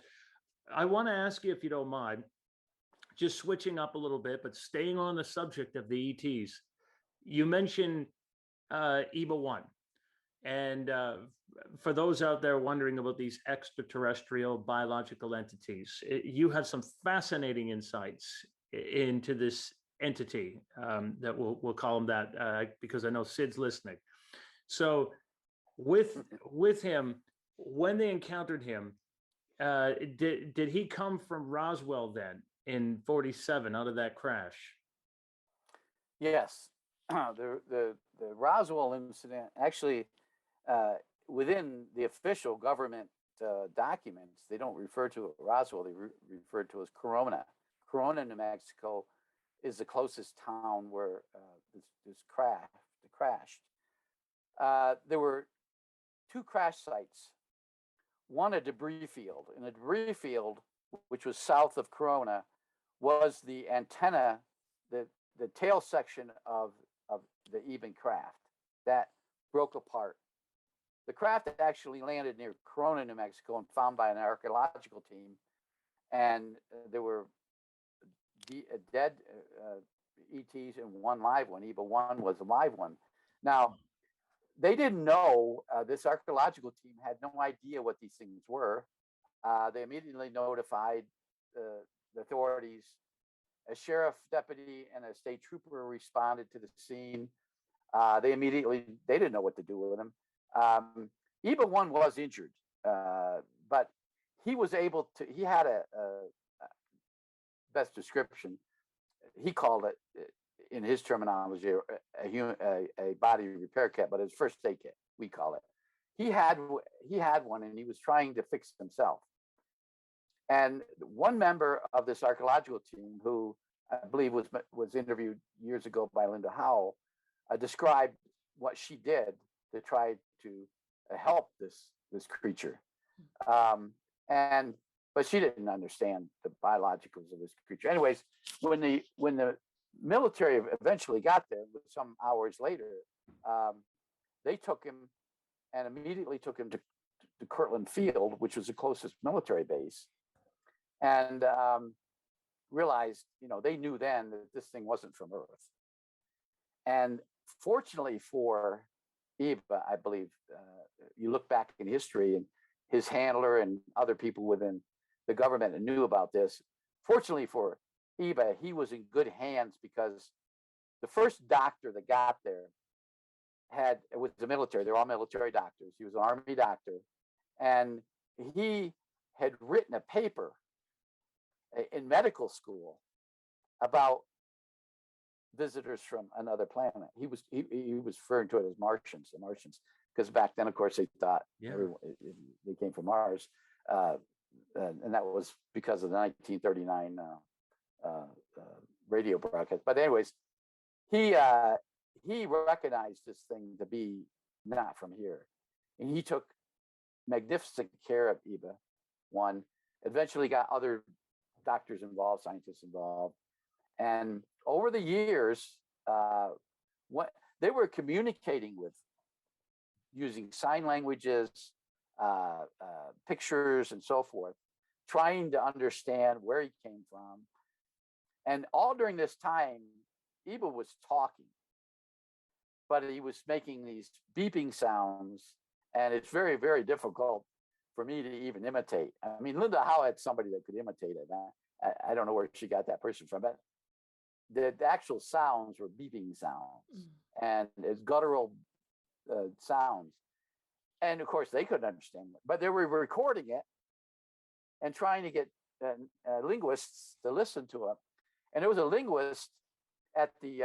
I want to ask you, if you don't mind, just switching up a little bit, but staying on the subject of the ETs. You mentioned EBA 1. And for those out there wondering about these extraterrestrial biological entities, you have some fascinating insights into this entity, that we'll call him that, because I know Sid's listening. So with him, when they encountered him, did he come from Roswell then in 47 out of that crash? Yes. The Roswell incident actually, within the official government documents, they don't refer to Roswell, they refer to as Corona. Corona, New Mexico is the closest town where this crashed. There were 2 crash sites, one a debris field. And the debris field, which was south of Corona, was the antenna, the tail section of the EBA craft that broke apart. The craft actually landed near Corona, New Mexico, and found by an archaeological team. And there were dead ETs and one live one. EBA 1 was a live one. Now, they didn't know, this archaeological team had no idea what these things were. They immediately notified the authorities. A sheriff deputy and a state trooper responded to the scene. They didn't know what to do with them. EBA 1 was injured, but he was able to, he had a best description. He called it, in his terminology, a body repair kit, but it's first aid kit, we call it. He had one, and he was trying to fix himself. And one member of this archaeological team, who I believe was interviewed years ago by Linda Howell, described what she did to try to help this creature. But she didn't understand the biologicals of this creature. Anyways, when the military eventually got there, some hours later, they took him and immediately took him to Kirtland Field, which was the closest military base, and realized, they knew then that this thing wasn't from Earth. And fortunately for EBA, I believe, you look back in history, and his handler and other people within the government knew about this. Fortunately for EBA, he was in good hands, because the first doctor that got there was the military. They're all military doctors. He was an Army doctor, and he had written a paper in medical school about visitors from another planet. He was referring to it as Martians, the Martians, because back then, of course, they thought they came from Mars, and that was because of the 1939 radio broadcast. But anyways, he recognized this thing to be not from here, and he took magnificent care of EBA 1. Eventually, got other doctors involved, scientists involved, and over the years, what they were communicating with, using sign languages, pictures, and so forth, trying to understand where he came from. And all during this time, EBA was talking, but he was making these beeping sounds And it's very, very difficult for me to even imitate. I mean, Linda Howe had somebody that could imitate it. I don't know where she got that person from, but the actual sounds were beeping sounds and it's guttural sounds. And of course, they couldn't understand it, but they were recording it and trying to get linguists to listen to it. And there was a linguist at the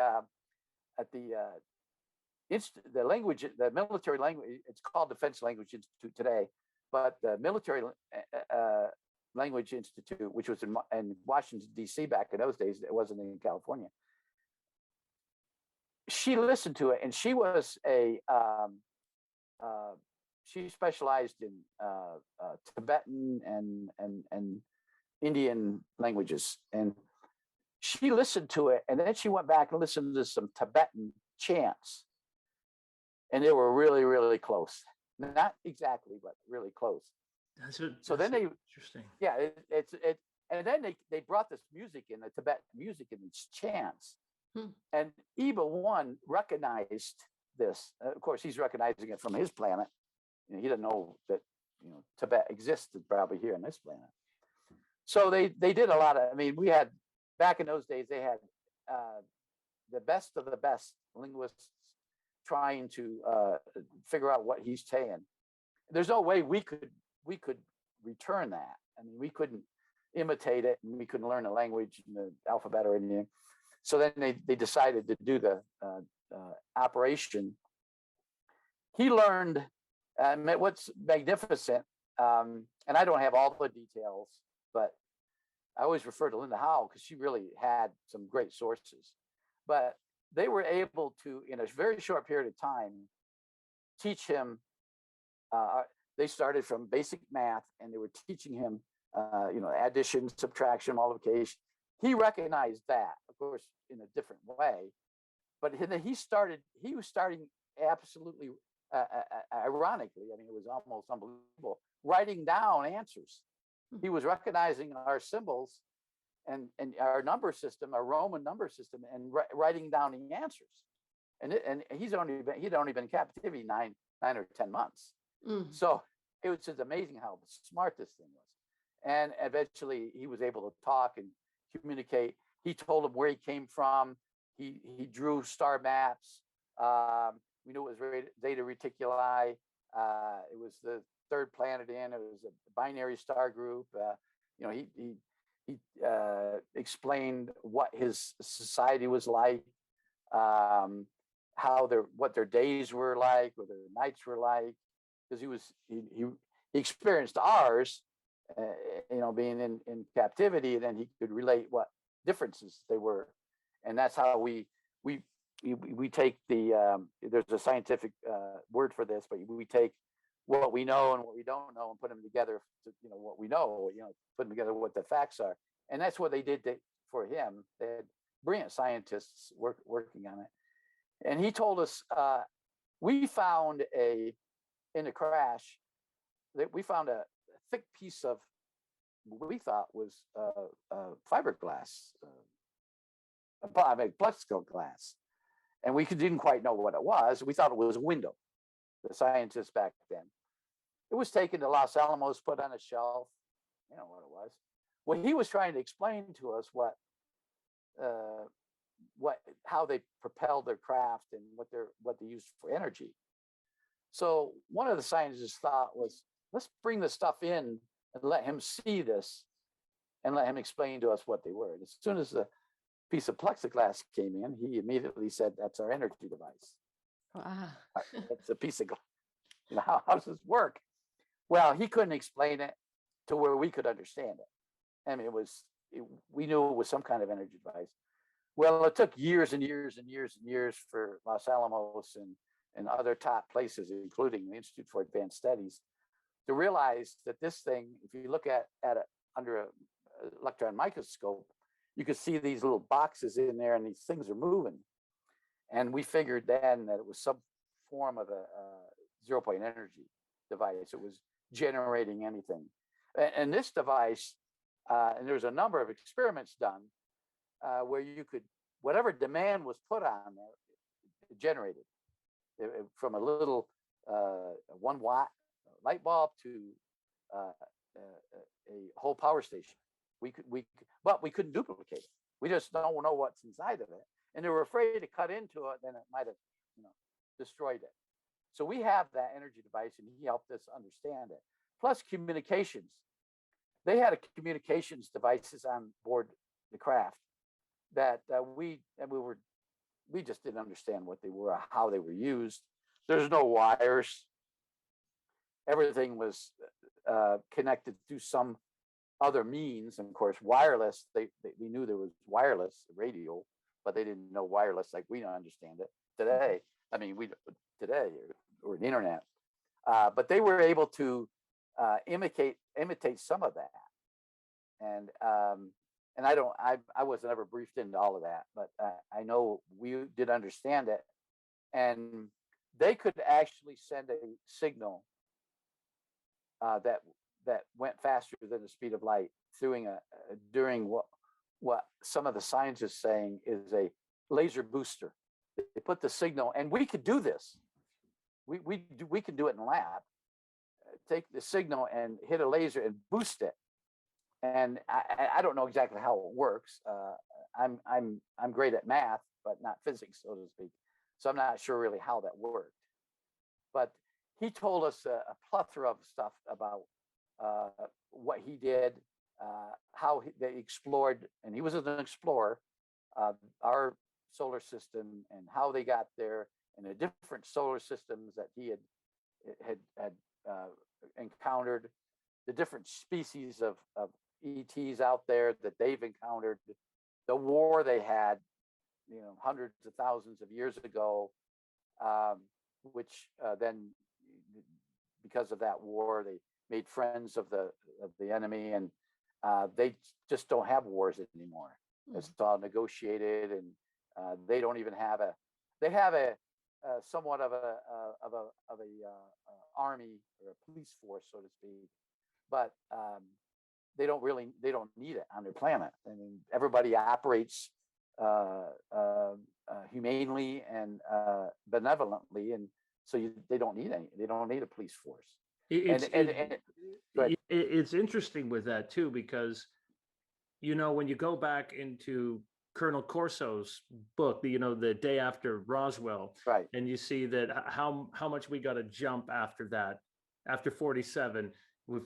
language, the military language. It's called Defense Language Institute today, but the military Language Institute, which was in Washington D.C. back in those days, it wasn't in California. She listened to it, and she was she specialized in Tibetan and Indian languages, and she listened to it, and then she went back and listened to some Tibetan chants, and they were really, really close. Not exactly, but really close. So then they interesting. Yeah, and then they brought this music in, the Tibetan music in these chants, and Eba One recognized this. Of course, he's recognizing it from his planet. He didn't know that Tibet existed probably here on this planet. So they did a lot of. I mean, we had back in those days they had the best of the best linguists trying to figure out what he's saying. There's no way we could return that. I mean, we couldn't imitate it, and we couldn't learn the language and the alphabet or anything. So then they decided to do the operation. He learned, what's magnificent, and I don't have all the details, but I always refer to Linda Howe because she really had some great sources. But they were able to, in a very short period of time, teach him. They started from basic math, and they were teaching him, addition, subtraction, multiplication. He recognized that, of course, in a different way. But he was starting absolutely ironically. I mean, it was almost unbelievable. Writing down answers. He was recognizing our symbols and our number system, our Roman number system, and writing down the answers. And he'd only been in captivity 9 or 10 months. So it was just amazing how smart this thing was. And eventually he was able to talk and communicate. He told him where he came from. He drew star maps. We knew it was Zeta Reticuli. It was the third planet in. It was a binary star group. He explained what his society was like, what their days were like, what their nights were like, because he experienced ours, being in captivity, and then he could relate what differences they were, and that's how we take the there's a scientific word for this, but we take what we know and what we don't know and put them together to, what we know, put them together what the facts are. And that's what they did for him. They had brilliant scientists working on it. And he told us, we found in the crash, that we found a thick piece of what we thought was fiberglass, plexiglass. And we didn't quite know what it was. We thought it was a window, the scientists back then. It was taken to Los Alamos, put on a shelf, what it was. Well, he was trying to explain to us how they propelled their craft and what they used for energy. So one of the scientists thought was, let's bring the stuff in and let him see this and let him explain to us what they were. And as soon as the piece of plexiglass came in, he immediately said, that's our energy device. Wow. It's a piece of glass. How does this work? Well, he couldn't explain it to where we could understand it. I mean, we knew it was some kind of energy device. Well, it took years and years and years and years for Los Alamos and other top places, including the Institute for Advanced Studies, to realize that this thing, if you look at it under an electron microscope, you could see these little boxes in there, and these things are moving. And we figured then that it was some form of a zero-point energy device. It was generating anything. And this device, and there's a number of experiments done where you could, whatever demand was put on there, it generated from a little a 1 watt light bulb to a whole power station. But we couldn't duplicate it. We just don't know what's inside of it, and they were afraid to cut into it, then it might have, destroyed it. So we have that energy device, and he helped us understand it. Plus communications. They had a communications devices on board the craft that we just didn't understand what they were, how they were used. There's no wires. Everything was connected through some other means, and of course wireless. We knew there was wireless radio, but they didn't know wireless like we understand it today. I mean, today or the internet, but they were able to imitate some of that, and I wasn't ever briefed into all of that, but I know we did understand it, and they could actually send a signal that went faster than the speed of light during what some of the scientists saying is a laser booster. They put the signal, and we could do this. We can do it in the lab. Take the signal and hit a laser and boost it. And I don't know exactly how it works. I'm great at math, but not physics, so to speak. So I'm not sure really how that worked. But he told us a plethora of stuff about what he did, how they explored, and he was an explorer, our solar system, and how they got there, and the different solar systems that he had encountered, the different species of ETs out there that they've encountered, the war they had, hundreds of thousands of years ago, which then, because of that war, they made friends of the enemy, and they just don't have wars anymore. It's all negotiated, and they don't even have they have a somewhat of a army or a police force, so to speak, but they don't need it on their planet. I mean, everybody operates humanely and benevolently, and so they don't need a police force. It's interesting with that too, because when you go back into Colonel Corso's book, the day after Roswell, right, and you see that how much we got to jump after that, after 47,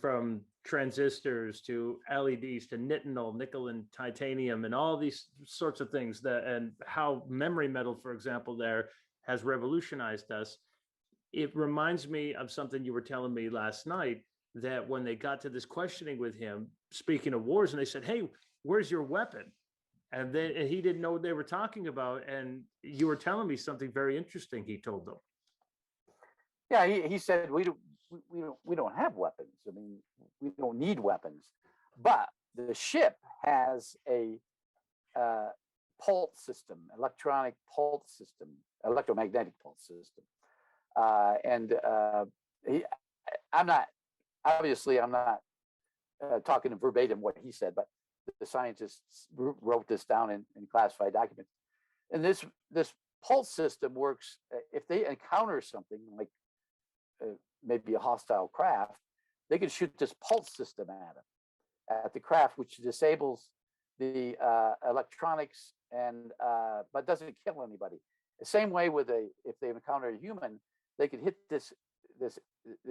from transistors to LEDs to nitinol, nickel and titanium, and all these sorts of things, and how memory metal, for example, there has revolutionized us. It reminds me of something you were telling me last night, that when they got to this questioning with him, speaking of wars, and they said, "Hey, where's your weapon?" And then he didn't know what they were talking about. And you were telling me something very interesting he told them. Yeah, he said, we don't have weapons. I mean, we don't need weapons. But the ship has a pulse system, electronic pulse system, electromagnetic pulse system. I'm not talking verbatim what he said, but the scientists wrote this down in classified documents. And this pulse system works if they encounter something like maybe a hostile craft, they can shoot this pulse system at the craft, which disables the electronics but doesn't kill anybody. The same way if they encounter a human, they could hit this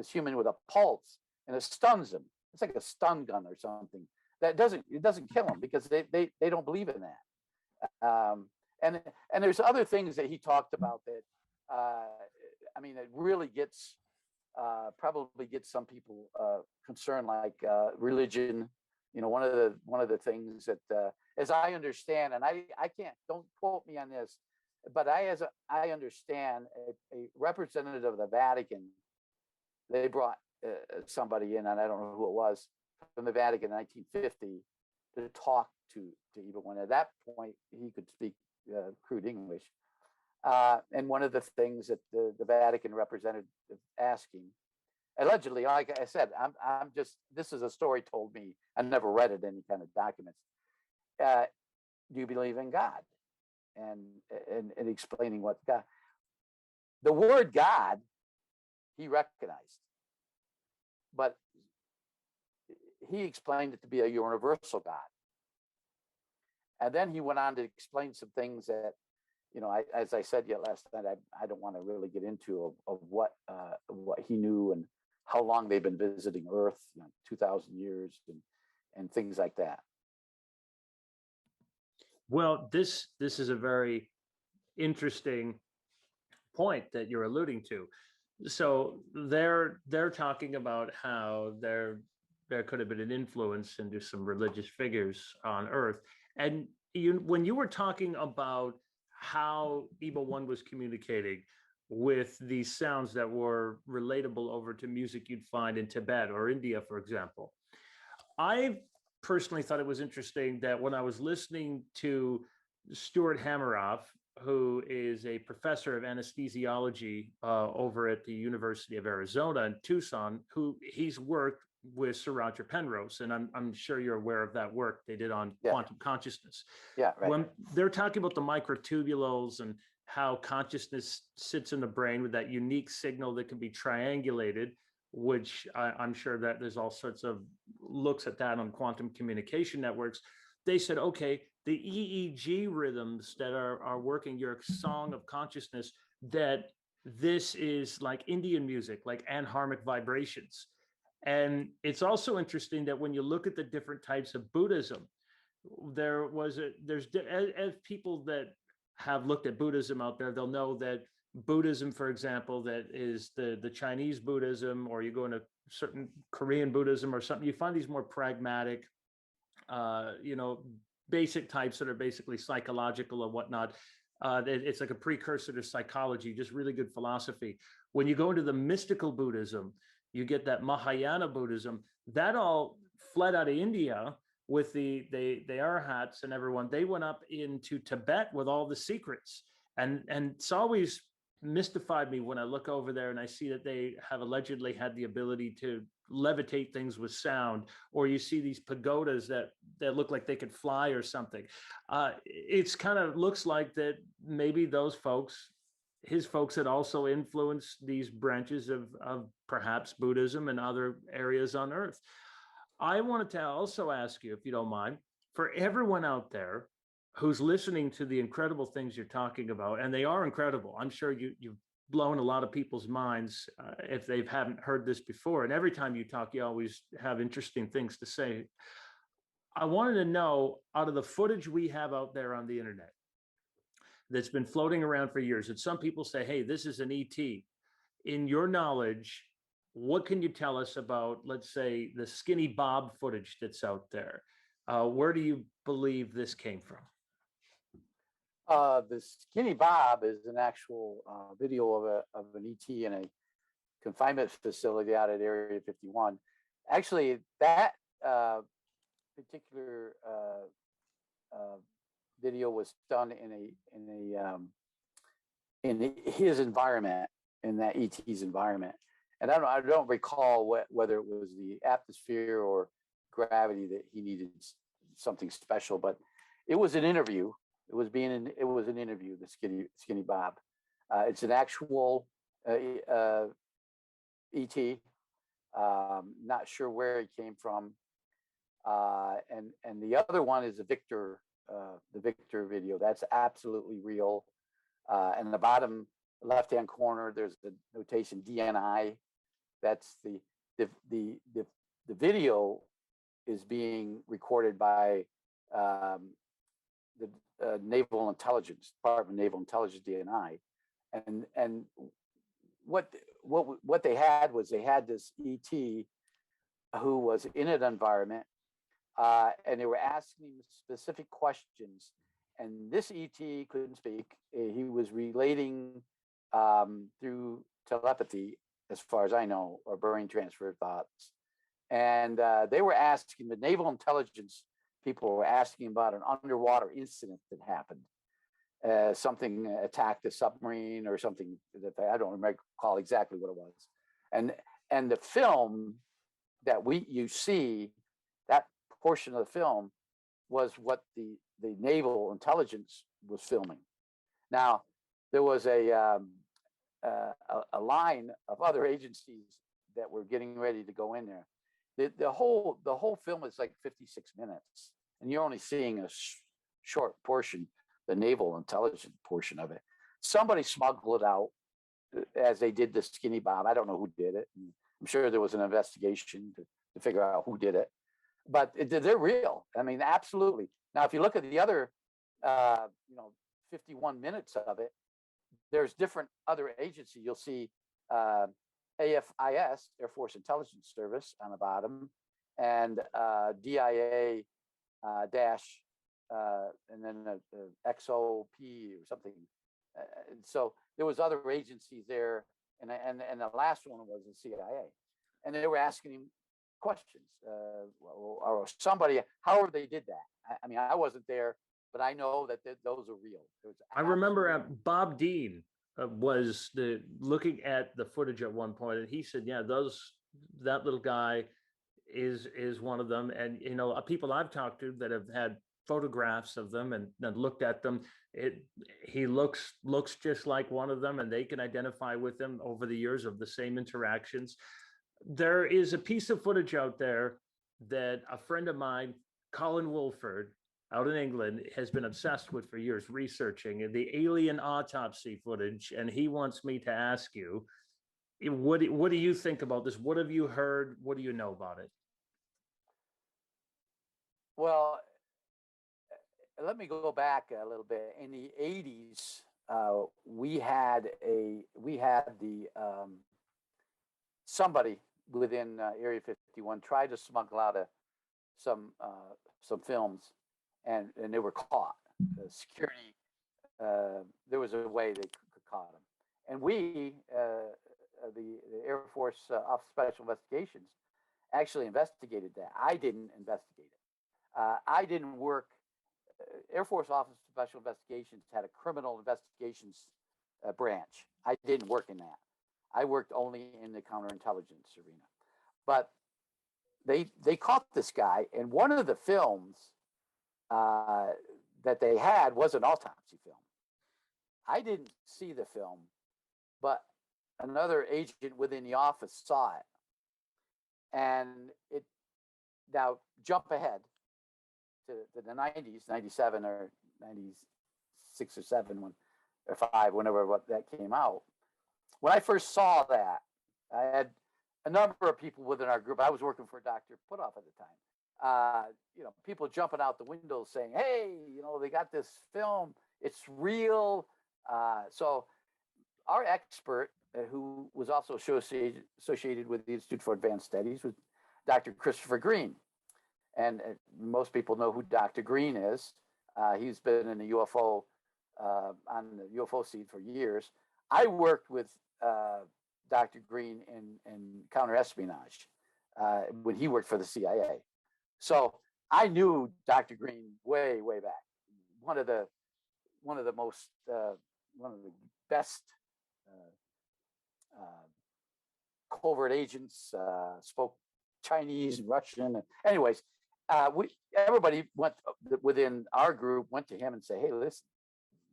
human with a pulse, and it stuns them. It's like a stun gun or something. It doesn't kill them, because they don't believe in that. And there's other things that he talked about that it really probably gets some people concerned, like religion. One of the things that, as I understand, and I can't, don't quote me on this, but as I understand, a representative of the Vatican, they brought somebody in, and I don't know who it was, from the Vatican in 1950 to talk to Evil One. At that point, he could speak crude English. And one of the things that the Vatican representative asking, allegedly, like I said, this is a story told me. I never read it in any kind of documents. Do you believe in God? And explaining what God. The word God he recognized. But he explained it to be a universal God. And then he went on to explain some things that, as I said yet last night, I don't want to really get into of what he knew and how long they've been visiting Earth, 2,000 years and things like that. Well, this is a very interesting point that you're alluding to. So they're talking about how there could have been an influence into some religious figures on Earth. And when you were talking about how Evil One was communicating with these sounds that were relatable over to music you'd find in Tibet or India, for example, I personally thought it was interesting that when I was listening to Stuart Hameroff, who is a professor of anesthesiology over at the University of Arizona in Tucson, he's worked with Sir Roger Penrose, and I'm sure you're aware of that work they did on quantum consciousness. Yeah, right. When they're talking about the microtubules and how consciousness sits in the brain with that unique signal that can be triangulated, which I'm sure that there's all sorts of looks at that on quantum communication networks. They said, okay, the EEG rhythms that are working your song of consciousness, that this is like Indian music, like anharmic vibrations. And it's also interesting that when you look at the different types of Buddhism, as people that have looked at Buddhism out there, they'll know that Buddhism, for example, that is the Chinese Buddhism, or you go into certain Korean Buddhism or something, you find these more pragmatic, basic types that are basically psychological and whatnot. It's like a precursor to psychology, just really good philosophy. When you go into the mystical Buddhism, you get that Mahayana Buddhism. That all fled out of India with the Arhats and everyone. They went up into Tibet with all the secrets. And it's always mystified me when I look over there and I see that they have allegedly had the ability to levitate things with sound, or you see these pagodas that look like they could fly or something. It's kind of looks like that maybe his folks had also influenced these branches of perhaps Buddhism and other areas on Earth. I wanted to also ask you, if you don't mind, for everyone out there who's listening to the incredible things you're talking about, and they are incredible. I'm sure you've blown a lot of people's minds if they haven't heard this before. And every time you talk, you always have interesting things to say. I wanted to know, out of the footage we have out there on the internet that's been floating around for years, and some people say, hey, this is an ET. In your knowledge, what can you tell us about, let's say, the Skinny Bob footage that's out there? Where do you believe this came from? The Skinny Bob is an actual video of an ET in a confinement facility out at Area 51. Actually, that particular video was done in his environment, in that ET's environment. And I don't recall whether it was the atmosphere or gravity that he needed something special, but it was an interview. It was an interview, the Skinny Bob. It's an actual ET. Not sure where he came from. And the other one is the Victor video. That's absolutely real. And in the bottom left-hand corner, there's the notation DNI. That's the video is being recorded by the Naval Intelligence, Department of Naval Intelligence, DNI, and what they had was this ET who was in an environment, and they were asking him specific questions, and this ET couldn't speak. He was relating through telepathy, as far as I know, or brain transfer thoughts, and they were asking, the Naval Intelligence people were asking about an underwater incident that happened. Something attacked a submarine or something that I don't recall exactly what it was. And the film that you see, that portion of the film was what the Naval Intelligence was filming. Now, there was a a line of other agencies that were getting ready to go in there. The whole film is like 56 minutes, and you're only seeing a short portion, the naval intelligence portion of it. Somebody smuggled it out, as they did the Skinny Bob. I don't know who did it. I'm sure there was an investigation to figure out who did it, but they're real. I mean, absolutely. Now, if you look at the other, 51 minutes of it, there's different other agencies. You'll see AFIS, Air Force Intelligence Service, on the bottom, and DIA dash, and then XOP or something. So there was other agencies there, and the last one was the CIA, and they were asking him questions, or somebody, however they did that. I mean, I wasn't there, but I know that those are real. I remember Bob Dean was looking at the footage at one point, and he said, "Yeah, that little guy is one of them." And people I've talked to that have had photographs of them and looked at them, he looks just like one of them, and they can identify with him over the years of the same interactions. There is a piece of footage out there that a friend of mine, Colin Wolford, out in England, has been obsessed with for years, researching the alien autopsy footage, and he wants me to ask you, what do you think about this? What have you heard? What do you know about it? Well, let me go back a little bit. In the 80s, we had somebody within Area 51 tried to smuggle out some films, and they were caught. The security, there was a way they could caught them, and we, the Air Force Office of Special Investigations, actually investigated that. I didn't investigate it. I didn't work. Air Force Office of Special Investigations had a criminal investigations branch. I didn't work in that. I worked only in the counterintelligence arena. But they caught this guy, and one of the films that they had was an autopsy film. I didn't see the film, but another agent within the office saw it. And now jump ahead to the 90s, 97 or 96 or 7, or 5, whenever that came out. When I first saw that, I had a number of people within our group. I was working for Dr. Putoff at the time. People jumping out the windows saying, "Hey, they got this film. It's real." So our expert, who was also associated with the Institute for Advanced Studies, was Dr. Christopher Green. And most people know who Dr. Green is. He's been in the UFO, on the UFO scene for years. I worked with Dr. Green in counterespionage when he worked for the CIA. So I knew Dr. Green way, way back. One of the best covert agents, spoke Chinese and Russian. Anyways, everybody within our group went to him and said, "Hey, listen,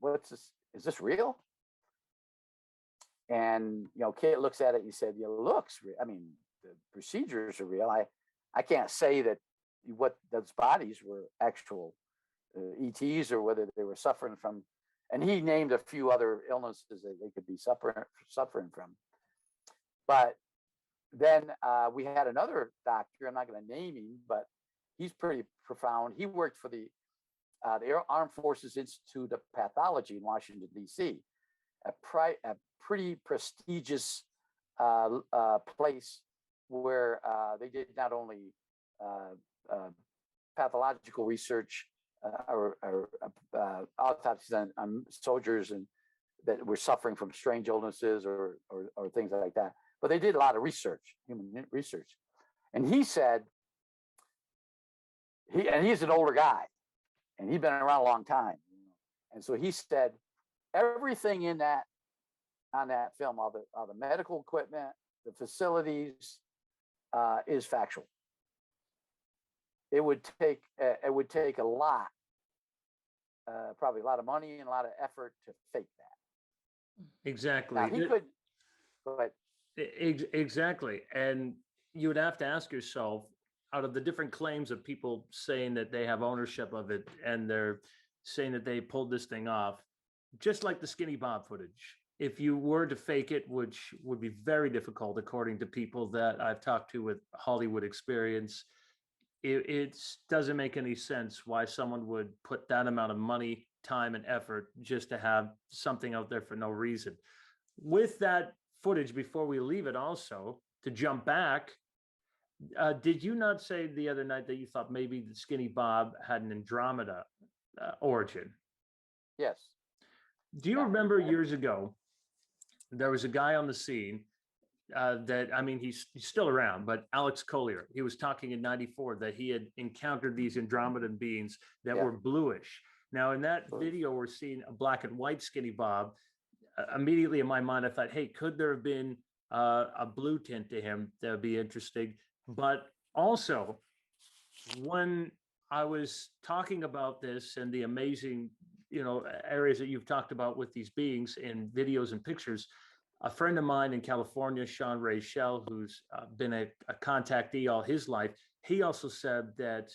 what's this? Is this real?" And Kate looks at it and he said, "Yeah, looks real. I mean, the procedures are real. I can't say that what those bodies were actual ETs or whether they were suffering from." And he named a few other illnesses that they could be suffering from. But then we had another doctor. I'm not going to name him, but he's pretty profound. He worked for the Armed Forces Institute of Pathology in Washington, D.C., a pretty prestigious place where they did not only pathological research or autopsies on soldiers and that were suffering from strange illnesses or things like that, but they did a lot of research, human research. And he said, he's an older guy, and he'd been around a long time, and so he said everything on that film, all the medical equipment, the facilities, is factual. It would take a lot, probably a lot of money and a lot of effort to fake that. Exactly. Now, Exactly. And you would have to ask yourself, out of the different claims of people saying that they have ownership of it and they're saying that they pulled this thing off, just like the Skinny Bob footage, if you were to fake it, which would be very difficult, according to people that I've talked to with Hollywood experience, it doesn't make any sense why someone would put that amount of money, time, and effort just to have something out there for no reason. With that footage, before we leave it, also to jump back, did you not say the other night that you thought maybe the Skinny Bob had an Andromeda origin? Yes. Do you remember years ago, there was a guy on the scene that, I mean, he's still around, but Alex Collier, he was talking in '94 that he had encountered these Andromedan beings that were bluish. Now, in that video, we're seeing a black and white Skinny Bob. Immediately in my mind, I thought, hey, could there have been a blue tint to him? That would be interesting. But also, when I was talking about this and the amazing, areas that you've talked about with these beings in videos and pictures, a friend of mine in California, Sean Ray Shell, who's been a contactee all his life, he also said that,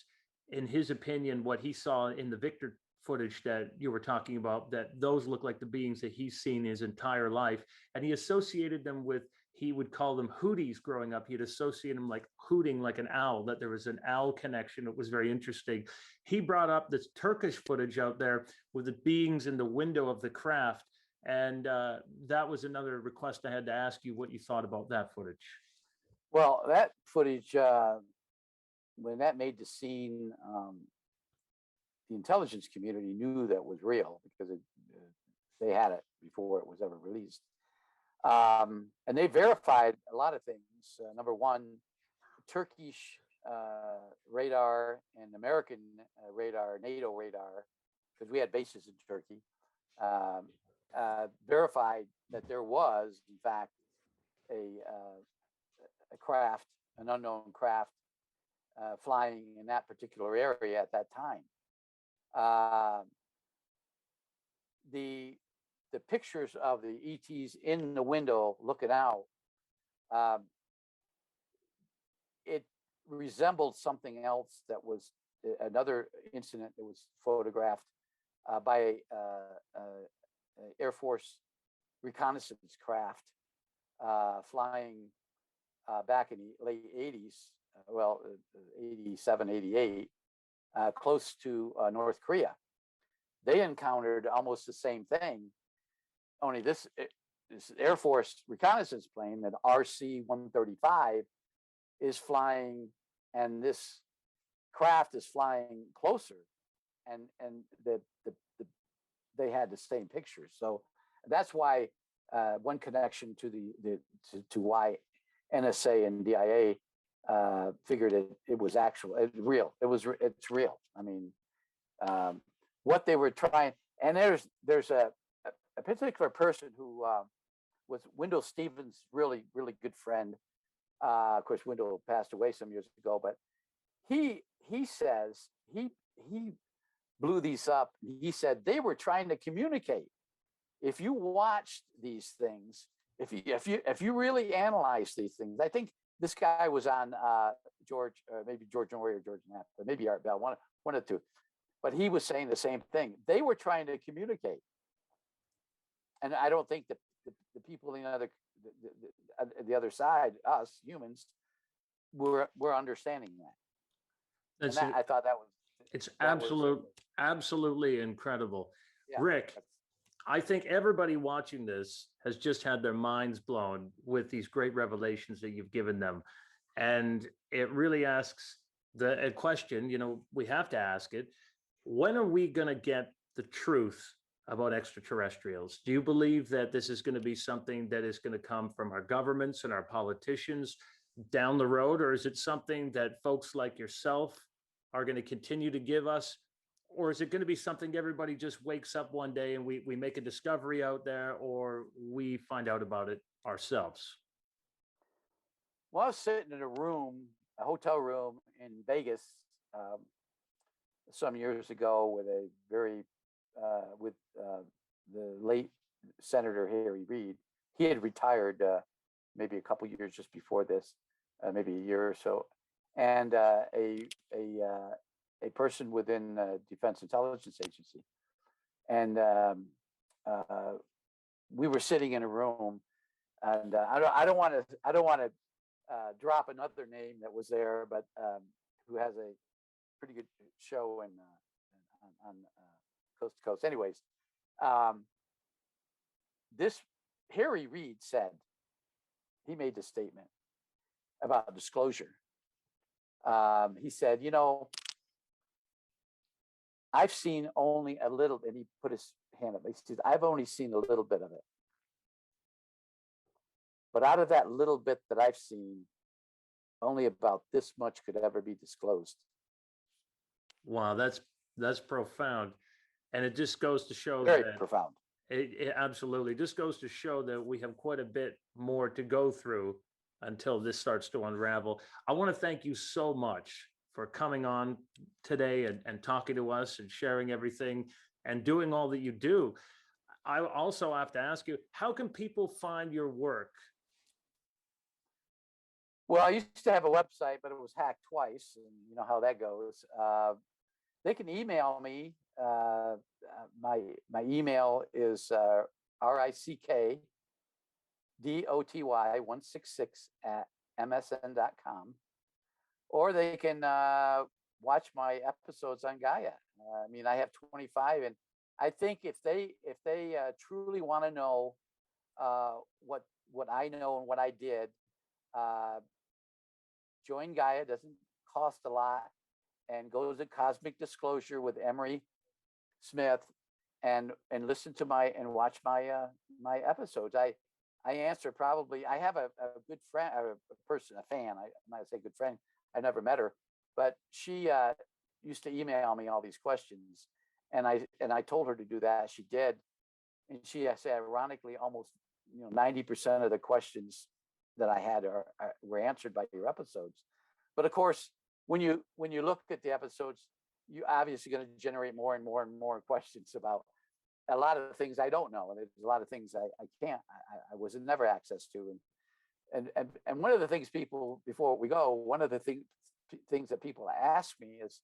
in his opinion, what he saw in the Victor footage that you were talking about, that those look like the beings that he's seen his entire life. And he associated them with, he would call them hooties growing up. He'd associate them like hooting like an owl, that there was an owl connection. It was very interesting. He brought up this Turkish footage out there with the beings in the window of the craft. And that was another request I had to ask you what you thought about that footage. Well, that footage, when that made the scene, the intelligence community knew that was real because they had it before it was ever released. And they verified a lot of things. Number one, Turkish radar and American radar, NATO radar, because we had bases in Turkey, verified that there was, in fact, a craft, an unknown craft, flying in that particular area at that time. The pictures of the ETs in the window looking out, it resembled something else that was another incident that was photographed by Air Force reconnaissance craft flying back in the late 80s, 87, 88, close to North Korea. They encountered almost the same thing, only this Air Force reconnaissance plane, that RC-135, is flying, and this craft is flying closer, and they had the same pictures. So that's why one connection to why NSA and DIA figured it was real. It's real. I mean, what they were trying, and there's a particular person who was Wendell Stevens' really good friend. Of course, Wendell passed away some years ago, but he says he blew these up. He said they were trying to communicate. If you watched these things, if you really analyze these things, I think this guy was on maybe George Norrie or George Knapp, or maybe Art Bell, one of two. But he was saying the same thing. They were trying to communicate, and I don't think that the people in the other side, us humans, were understanding that. I thought that was. It's absolutely incredible. Yeah, Rick, I think everybody watching this has just had their minds blown with these great revelations that you've given them. And it really asks a question, we have to ask it. When are we going to get the truth about extraterrestrials? Do you believe that this is going to be something that is going to come from our governments and our politicians down the road? Or is it something that folks like yourself are going to continue to give us? Or is it going to be something everybody just wakes up one day and we make a discovery out there, or we find out about it ourselves? Well, I was sitting in a hotel room in Vegas some years ago with the late Senator Harry Reid. He had retired maybe a couple years just before this, maybe a year or so, and a person within Defense Intelligence Agency, and we were sitting in a room, and I don't want to drop another name that was there, but who has a pretty good show on Coast to Coast. Anyways, this Harry Reid said, he made this statement about disclosure. He said, you know, I've seen only a little, and he put his hand up. He said, I've only seen a little bit of it. But out of that little bit that I've seen, only about this much could ever be disclosed. Wow, that's profound. And it just goes to show Very that profound. it absolutely just goes to show that we have quite a bit more to go through until this starts to unravel. I want to thank you so much for coming on today and talking to us and sharing everything and doing all that you do. I also have to ask you, how can people find your work? Well, I used to have a website, but it was hacked twice, and you know how that goes. They can email me. My email is rickdoty166@msn.com, or they can watch my episodes on Gaia. I mean, I have 25, and I think if they truly want to know what I know and what I did, join Gaia. Doesn't cost a lot, and go to Cosmic Disclosure with Emery Smith, and listen to and watch my my episodes. I answer probably. I have a good friend, a person, a fan. I might say good friend. I never met her, but she used to email me all these questions, and I told her to do that. She did, and she said, ironically, almost 90% of the questions that I had were answered by your episodes. But of course, when you look at the episodes, you obviously going to generate more and more and more questions about a lot of the things I don't know, and there's a lot of things I can't. I was never access to, and one of the things people, before we go, one of the things that people ask me is,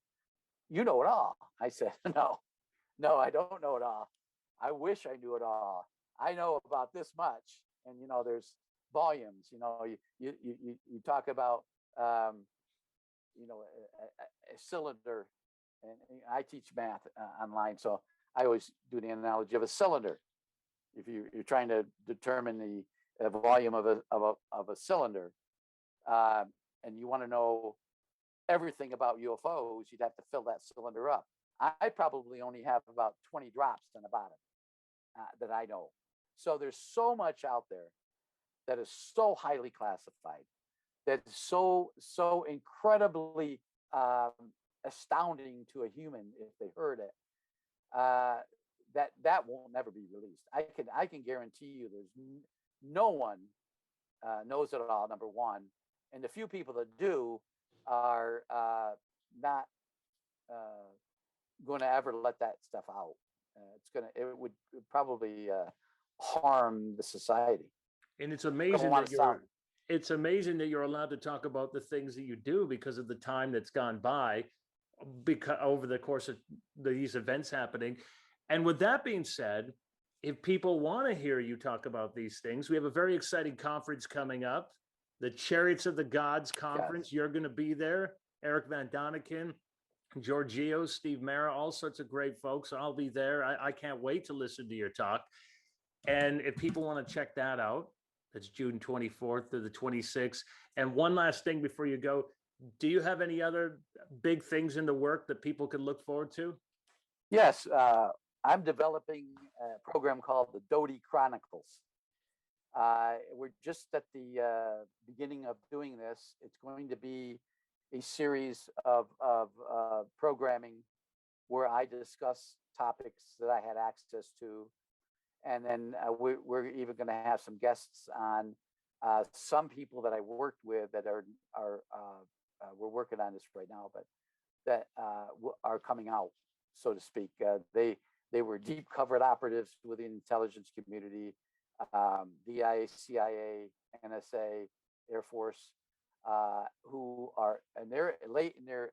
you know it all. I said, no, I don't know it all. I wish I knew it all. I know about this much, and there's volumes. You talk about a cylinder, and I teach math online, so I always do the analogy of a cylinder. If you're trying to determine the volume of a cylinder, and you want to know everything about UFOs, you'd have to fill that cylinder up. I probably only have about 20 drops on the bottom that I know. So there's so much out there that is so highly classified, that is so incredibly astounding to a human if they heard it, that will never be released. I can guarantee you there's no one knows it all, number one, and the few people that do are not going to ever let that stuff out. It would probably harm the society. And it's amazing that you're allowed to talk about the things that you do because of the time that's gone by, because over the course of these events happening. And with that being said, if people want to hear you talk about these things, we have a very exciting conference coming up, the Chariots of the Gods Conference. Yes. You're going to be there. Eric Van Doniken, Giorgio, Steve Mara, all sorts of great folks. I'll be there. I can't wait to listen to your talk. And if people want to check that out, that's June 24th to the 26th. And one last thing before you go, do you have any other big things in the work that people can look forward to? Yes, I'm developing a program called the Doty Chronicles. We're just at the beginning of doing this. It's going to be a series of programming where I discuss topics that I had access to. And then we're even going to have some guests on, some people that I worked with that are we're working on this right now, but that are coming out, so to speak. They were deep covered operatives within the intelligence community. DIA, CIA, NSA, Air Force, who are, and they're late in their,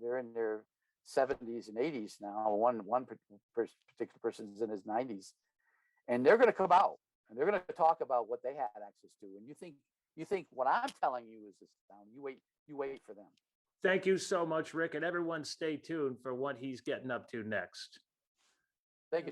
they're in their 70s and 80s now. One particular person's in his 90s, and they're going to come out and they're going to talk about what they had access to. And you think what I'm telling you is astounding. You wait for them. Thank you so much, Rick, and everyone stay tuned for what he's getting up to next. Thank you, Jeff.